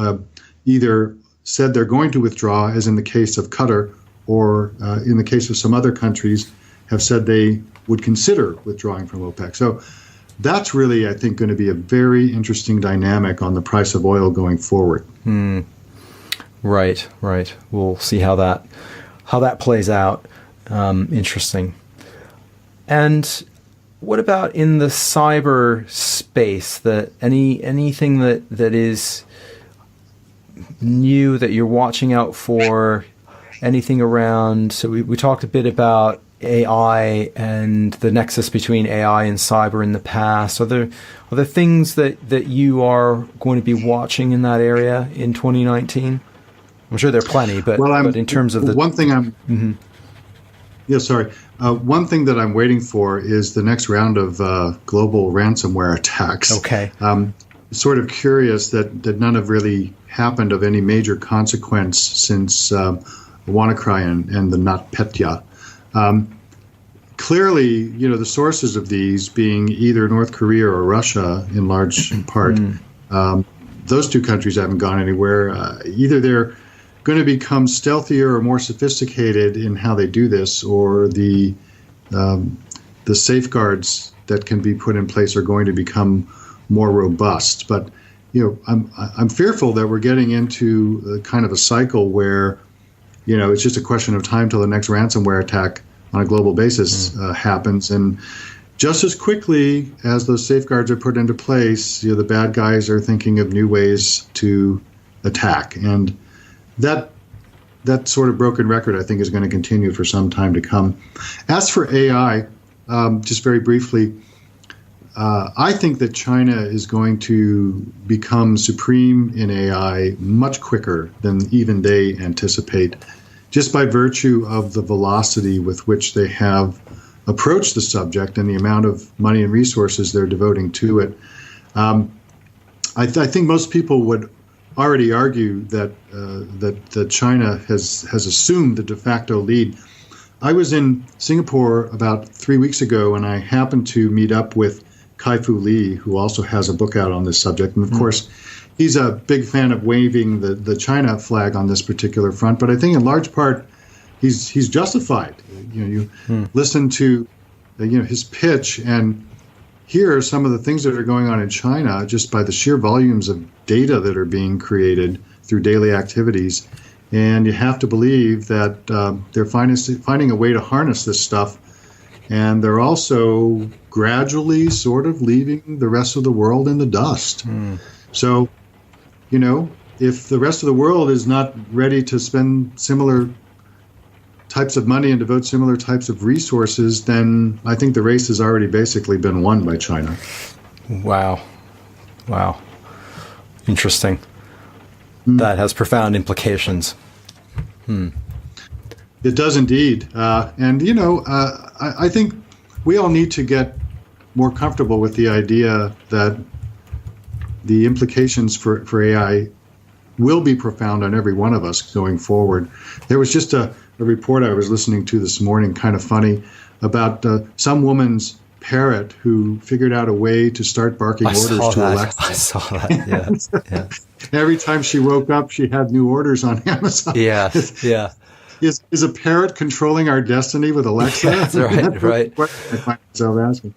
either said they're going to withdraw, as in the case of Qatar, or in the case of some other countries, have said they would consider withdrawing from OPEC. So that's really, I think, going to be a very interesting dynamic on the price of oil going forward. Right. We'll see how that plays out. Interesting. And what about in the cyber space? That anything that is new that you're watching out for? Anything around? So we talked a bit about AI and the nexus between AI and cyber in the past. Are there things that you are going to be watching in that area in 2019? I'm sure there are plenty, but in terms of the one thing one thing that I'm waiting for is the next round of global ransomware attacks. Okay. Sort of curious that none have really happened of any major consequence since WannaCry and the NotPetya. Clearly, the sources of these being either North Korea or Russia in large part, those two countries haven't gone anywhere. Either they're going to become stealthier or more sophisticated in how they do this, or the safeguards that can be put in place are going to become more robust. But I'm fearful that we're getting into kind of a cycle where it's just a question of time till the next ransomware attack on a global basis happens, and just as quickly as those safeguards are put into place, the bad guys are thinking of new ways to attack. And that sort of broken record, I think, is going to continue for some time to come. As for AI, just very briefly, I think that China is going to become supreme in AI much quicker than even they anticipate, just by virtue of the velocity with which they have approached the subject and the amount of money and resources they're devoting to it. I think most people would already argue that China has assumed the de facto lead. I was in Singapore about 3 weeks ago, and I happened to meet up with Kai-Fu Lee, who also has a book out on this subject. And of course, he's a big fan of waving the China flag on this particular front. But I think in large part, he's justified. You listen to his pitch and hear some of the things that are going on in China just by the sheer volumes of data that are being created through daily activities. And you have to believe that they're finding a way to harness this stuff. And they're also gradually sort of leaving the rest of the world in the dust. So, if the rest of the world is not ready to spend similar types of money and devote similar types of resources, then I think the race has already basically been won by China. Wow. Interesting. That has profound implications. It does indeed. I think we all need to get more comfortable with the idea that the implications for AI will be profound on every one of us going forward. There was just a report I was listening to this morning, kind of funny, about some woman's parrot who figured out a way to start barking orders to Alexa. I saw that, yeah. Every time she woke up, she had new orders on Amazon. Yeah. Is a parrot controlling our destiny with Alexa? Yeah, that's right. What I find myself asking.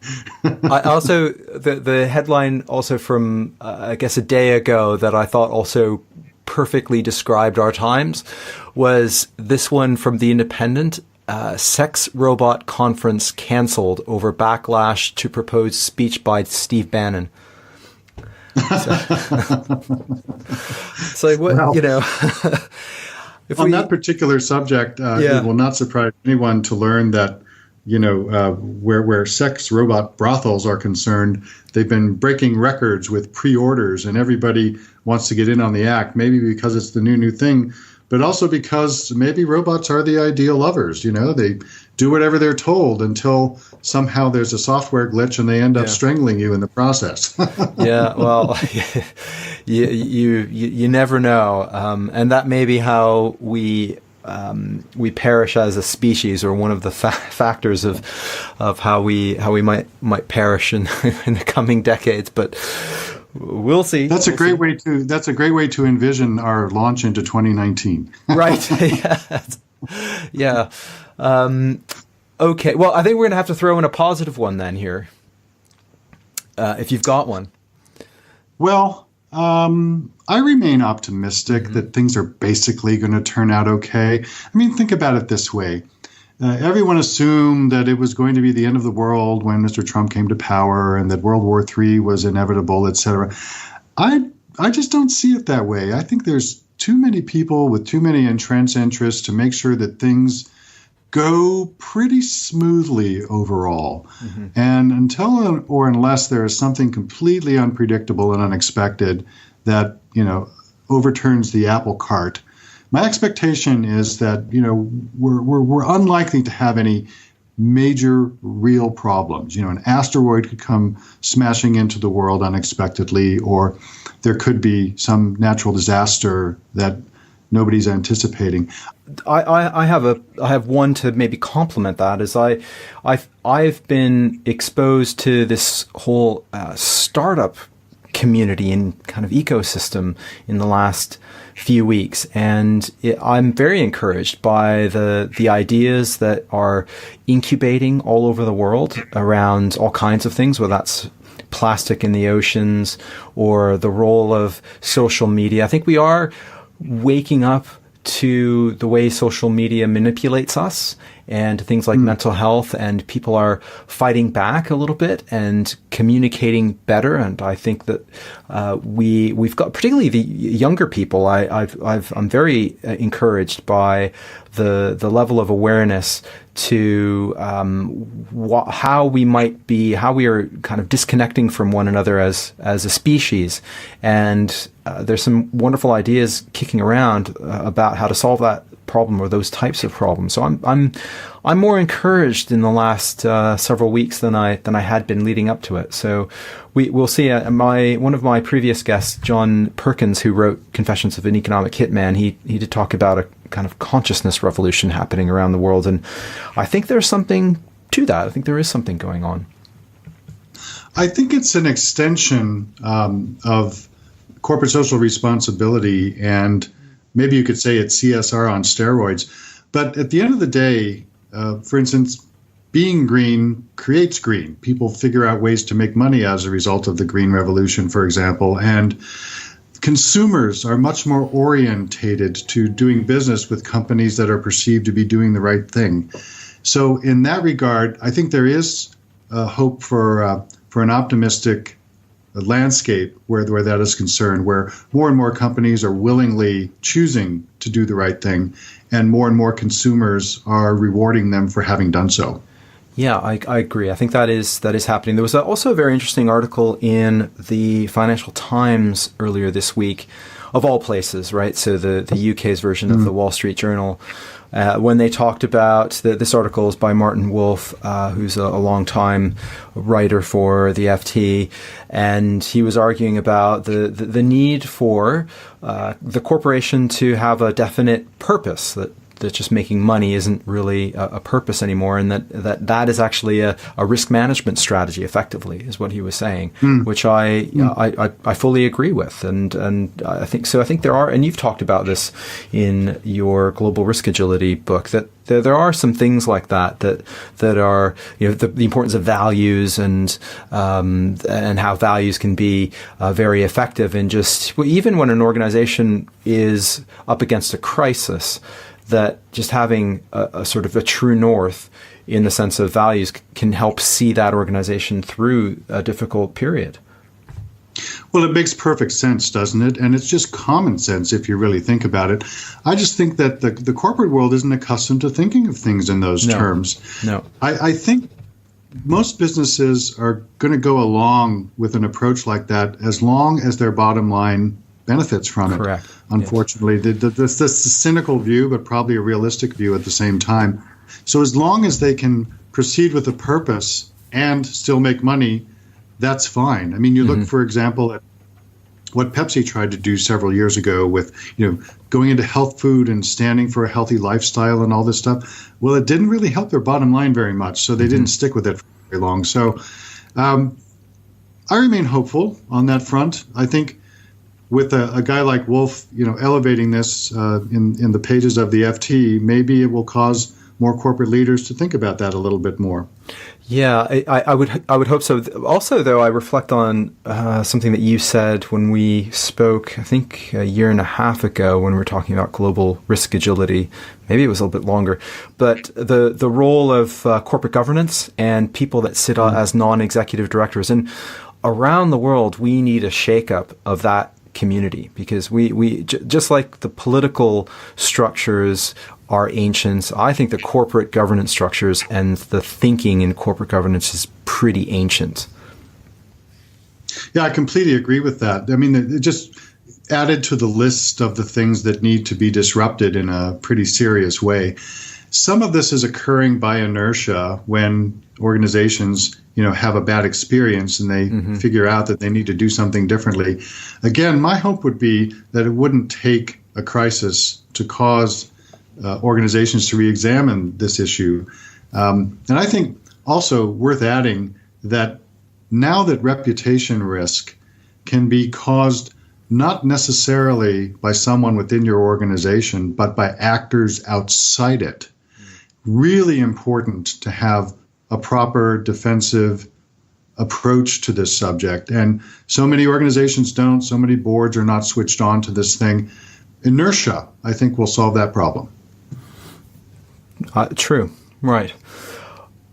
I also, the headline also from, I guess, a day ago that I thought also perfectly described our times was this one from The Independent. Sex robot conference canceled over backlash to proposed speech by Steve Bannon. So what, on that particular subject, it will not surprise anyone to learn that, where sex robot brothels are concerned, they've been breaking records with pre-orders, and everybody wants to get in on the act, maybe because it's the new thing, but also because maybe robots are the ideal lovers. They do whatever they're told until somehow there's a software glitch and they end up strangling you in the process. Yeah, well, you never know, and that may be how we perish as a species, or one of the factors of how we might perish in the coming decades. But we'll see. That's a great way to envision our launch into 2019. Right. Yeah. Okay. Well, I think we're going to have to throw in a positive one then here, if you've got one. Well, I remain optimistic that things are basically going to turn out okay. I mean, think about it this way. Everyone assumed that it was going to be the end of the world when Mr. Trump came to power and that World War III was inevitable, et cetera. I just don't see it that way. I think there's too many people with too many entrenched interests to make sure that things go pretty smoothly overall. And until or unless there is something completely unpredictable and unexpected that, overturns the apple cart, my expectation is that, we're unlikely to have any major real problems. An asteroid could come smashing into the world unexpectedly, or there could be some natural disaster that nobody's anticipating. I have one to maybe complement that. Is I've been exposed to this whole startup community and kind of ecosystem in the last few weeks, and I'm very encouraged by the ideas that are incubating all over the world around all kinds of things, whether that's plastic in the oceans or the role of social media. I think we are waking up to the way social media manipulates us and things like mental health, and people are fighting back a little bit and communicating better. And I think that we've got, particularly the younger people, I'm very encouraged by the level of awareness to how we are kind of disconnecting from one another as a species. And there's some wonderful ideas kicking around about how to solve that problem or those types of problems. So I'm more encouraged in the last several weeks than I had been leading up to it. So we'll see. One of my previous guests, John Perkins, who wrote Confessions of an Economic Hitman, he did talk about a kind of consciousness revolution happening around the world, and I think there's something to that. I think there is something going on. I think it's an extension of corporate social responsibility, and maybe you could say it's CSR on steroids. But at the end of the day, for instance, being green creates green. People figure out ways to make money as a result of the green revolution, for example. And consumers are much more orientated to doing business with companies that are perceived to be doing the right thing. So in that regard, I think there is hope for an optimistic landscape where that is concerned, where more and more companies are willingly choosing to do the right thing, and more consumers are rewarding them for having done so. Yeah, I agree. I think that is happening. There was also a very interesting article in the Financial Times earlier this week, of all places, right? So the UK's version of the Wall Street Journal, when they talked about this article is by Martin Wolf, who's a long-time writer for the FT, and he was arguing about the need for the corporation to have a definite purpose, that just making money isn't really a purpose anymore, and that is actually a risk management strategy, effectively, is what he was saying, which I fully agree with, and I think so. I think there are, and you've talked about this in your Global Risk Agility book, that there are some things like that are, the importance of values and how values can be very effective in just, even when an organization is up against a crisis, that just having a sort of a true north in the sense of values can help see that organization through a difficult period. Well, it makes perfect sense, doesn't it? And it's just common sense if you really think about it. I just think that the corporate world isn't accustomed to thinking of things in those terms. No. I think most businesses are going to go along with an approach like that as long as their bottom line benefits from it. Correct. Unfortunately, that's the cynical view, but probably a realistic view at the same time. So as long as they can proceed with a purpose and still make money, that's fine. I mean, you look, for example, at what Pepsi tried to do several years ago with, going into health food and standing for a healthy lifestyle and all this stuff. Well, it didn't really help their bottom line very much, so they didn't stick with it for very long. So I remain hopeful on that front. I think with a guy like Wolf, elevating this in the pages of the FT, maybe it will cause more corporate leaders to think about that a little bit more. Yeah, I would hope so. Also, though, I reflect on something that you said when we spoke, I think a year and a half ago, when we were talking about global risk agility. Maybe it was a little bit longer, but the role of corporate governance and people that sit as non-executive directors, and around the world, we need a shakeup of that community, because we just like the political structures are ancient. I think the corporate governance structures and the thinking in corporate governance is pretty ancient. Yeah, I completely agree with that. I mean, it just added to the list of the things that need to be disrupted in a pretty serious way. Some of this is occurring by inertia when organizations, have a bad experience and they figure out that they need to do something differently. Again, my hope would be that it wouldn't take a crisis to cause organizations to re-examine this issue. And I think also worth adding that now that reputation risk can be caused not necessarily by someone within your organization, but by actors outside it, really important to have a proper defensive approach to this subject. And so many organizations don't, so many boards are not switched on to this thing. Inertia, I think, will solve that problem. True. Right.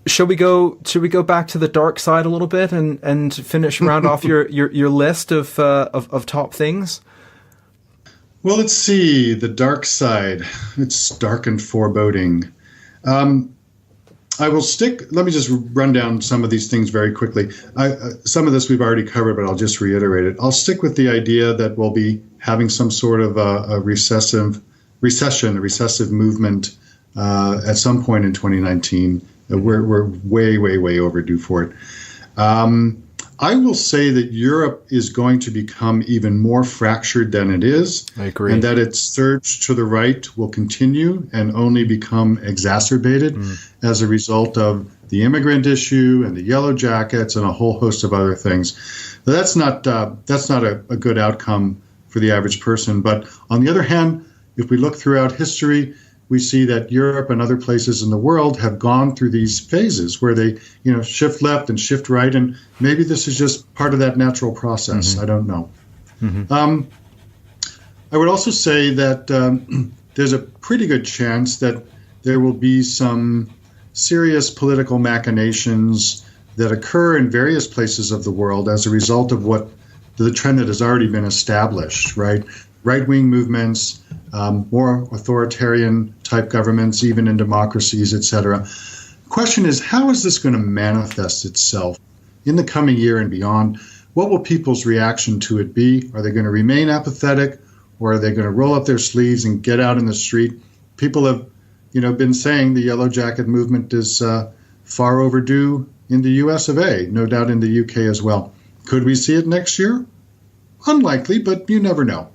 Should we go back to the dark side a little bit and finish round off your list of top things? Well, let's see. The dark side. It's dark and foreboding. I will let me just run down some of these things very quickly. Some of this we've already covered, but I'll just reiterate it. I'll stick with the idea that we'll be having some sort of a recessive movement at some point in 2019. We're way overdue for it. I will say that Europe is going to become even more fractured than it is. I agree. And that its surge to the right will continue and only become exacerbated as a result of the immigrant issue and the yellow jackets and a whole host of other things. Now, that's not a good outcome for the average person. But on the other hand, if we look throughout history, we see that Europe and other places in the world have gone through these phases where they, shift left and shift right, and maybe this is just part of that natural process. I don't know. I would also say that there's a pretty good chance that there will be some serious political machinations that occur in various places of the world as a result of the trend that has already been established, right? Right-wing movements, more authoritarian type governments, even in democracies, etc. The question is, how is this going to manifest itself in the coming year and beyond? What will people's reaction to it be? Are they going to remain apathetic, or are they going to roll up their sleeves and get out in the street? People have, been saying the Yellow Jacket movement is far overdue in the US of A, no doubt in the UK as well. Could we see it next year? Unlikely, but you never know.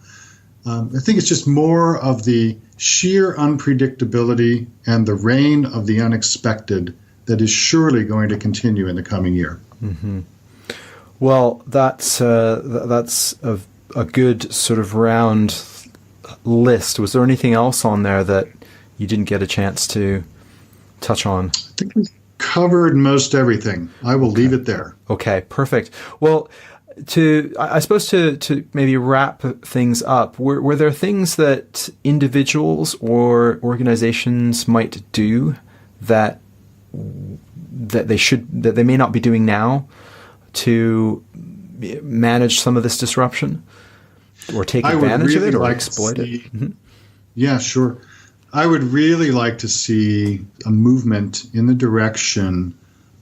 I think it's just more of the sheer unpredictability and the reign of the unexpected that is surely going to continue in the coming year. Well, that's a good sort of round list. Was there anything else on there that you didn't get a chance to touch on? I think we've covered most everything. I will leave it there. Okay, perfect. Well, I suppose to maybe wrap things up, were there things that individuals or organizations might do that they may not be doing now to manage some of this disruption or take advantage of it or exploit it? Yeah, sure. I would really like to see a movement in the direction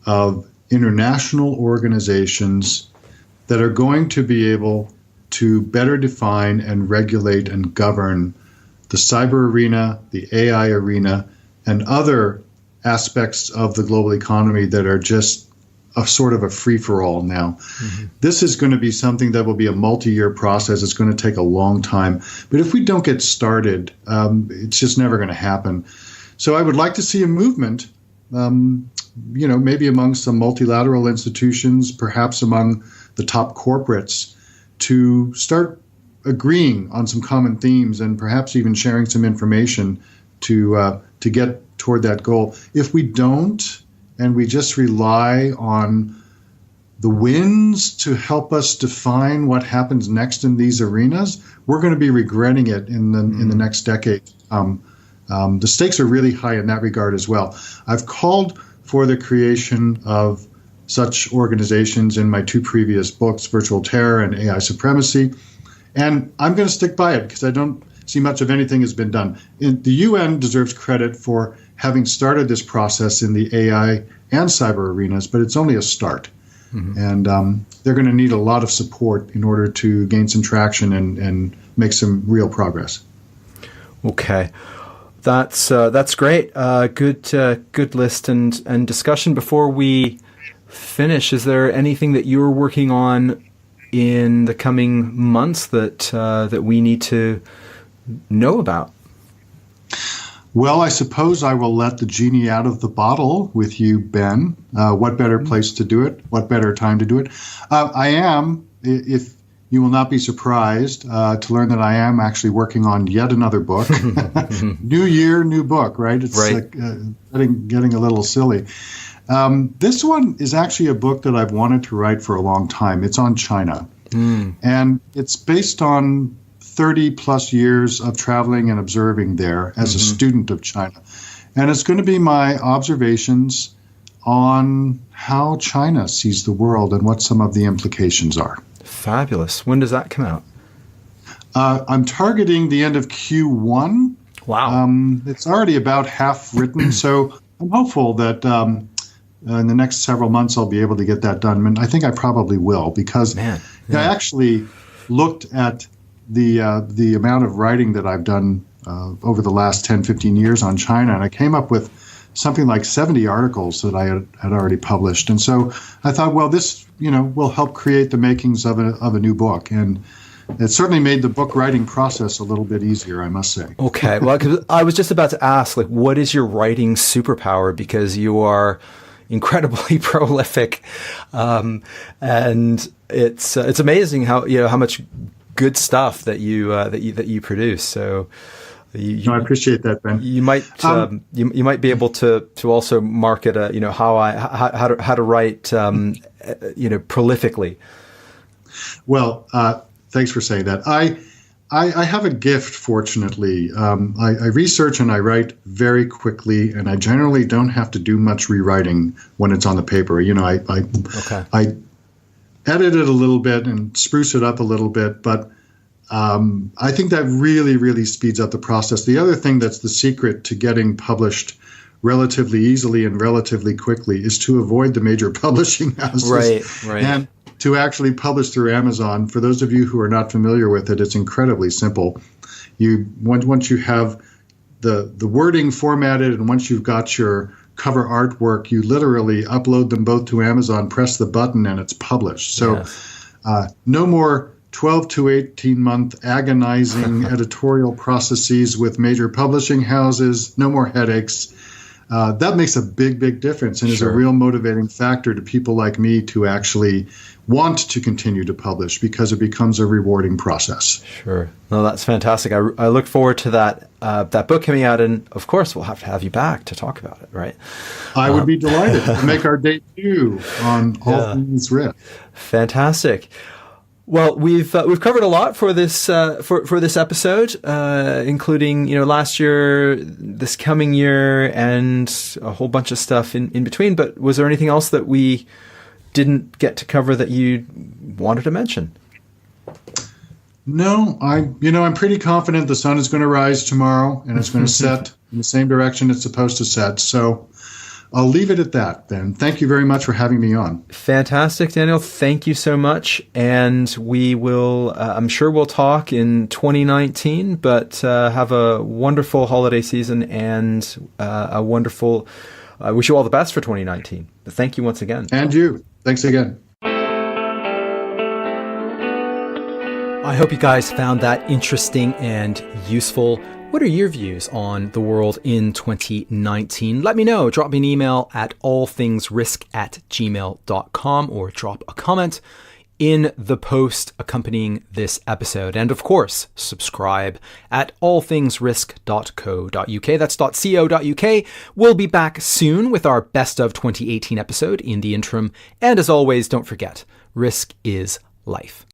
of international organizations that are going to be able to better define and regulate and govern the cyber arena, the AI arena, and other aspects of the global economy that are just a sort of a free-for-all now. This is going to be something that will be a multi-year process. It's going to take a long time. But if we don't get started, it's just never going to happen. So I would like to see a movement, maybe among some multilateral institutions, perhaps among the top corporates, to start agreeing on some common themes and perhaps even sharing some information to get toward that goal. If we don't, and we just rely on the winds to help us define what happens next in these arenas, we're going to be regretting it in the next decade. The stakes are really high in that regard as well. I've called for the creation of such organizations in my two previous books, Virtual Terror and AI Supremacy, and I'm going to stick by it because I don't see much of anything has been done. The UN deserves credit for having started this process in the AI and cyber arenas, but it's only a start. And they're going to need a lot of support in order to gain some traction and make some real progress. Okay. That's great. Good list and discussion. Before we finish, is there anything that you're working on in the coming months that we need to know about? Well, I suppose I will let the genie out of the bottle with you, Ben. What better place to do it? What better time to do it? I am, if you will not be surprised to learn that I am actually working on yet another book. New year, new book, right? It's right. Like getting a little silly. This one is actually a book that I've wanted to write for a long time. It's on China. And it's based on 30 plus years of traveling and observing there as a student of China. And it's going to be my observations on how China sees the world and what some of the implications are. Fabulous. When does that come out? I'm targeting the end of Q1. Wow. It's already about half written, so I'm hopeful that in the next several months I'll be able to get that done. And I think I probably will, because I actually looked at the amount of writing that I've done over the last 10, 15 years on China, and I came up with something like 70 articles that I had already published. And so I thought, well, this will help create the makings of a new book. And it certainly made the book writing process a little bit easier, I must say. Okay. Well, 'cause I was just about to ask, like, what is your writing superpower? Because you are incredibly prolific, and it's amazing how much good stuff that you produce. So, I appreciate that, Ben. You might you might be able to also market how to write prolifically. Well, thanks for saying that. I have a gift, fortunately. I research and I write very quickly, and I generally don't have to do much rewriting when it's on the paper. I edit it a little bit and spruce it up a little bit, but I think that really, really speeds up the process. The other thing that's the secret to getting published relatively easily and relatively quickly is to avoid the major publishing houses. Right. And to actually publish through Amazon. For those of you who are not familiar with it, it's incredibly simple. Once you have the wording formatted, and once you've got your cover artwork, you literally upload them both to Amazon, press the button, and it's published. So no more 12 to 18 month agonizing editorial processes with major publishing houses, no more headaches. That makes a big, big difference, and is a real motivating factor to people like me to actually want to continue to publish, because it becomes a rewarding process. Sure. No, that's fantastic. I look forward to that book coming out, and of course we'll have to have you back to talk about it, right? I would be delighted to make our debut on All Things Risk. Fantastic. Well, we've covered a lot for this for this episode, including last year, this coming year, and a whole bunch of stuff in between. But was there anything else that we didn't get to cover that you wanted to mention? No, I'm pretty confident the sun is going to rise tomorrow, and it's going to set in the same direction it's supposed to set. So I'll leave it at that, Ben. Thank you very much for having me on. Fantastic, Daniel. Thank you so much. And we will, I'm sure we'll talk in 2019, but have a wonderful holiday season, and I wish you all the best for 2019. But thank you once again. And you. Thanks again. I hope you guys found that interesting and useful. What are your views on the world in 2019? Let me know. Drop me an email at allthingsrisk@gmail.com, or drop a comment in the post accompanying this episode. And of course, subscribe at allthingsrisk.co.uk. That's .co.uk. We'll be back soon with our best of 2018 episode in the interim. And as always, don't forget, risk is life.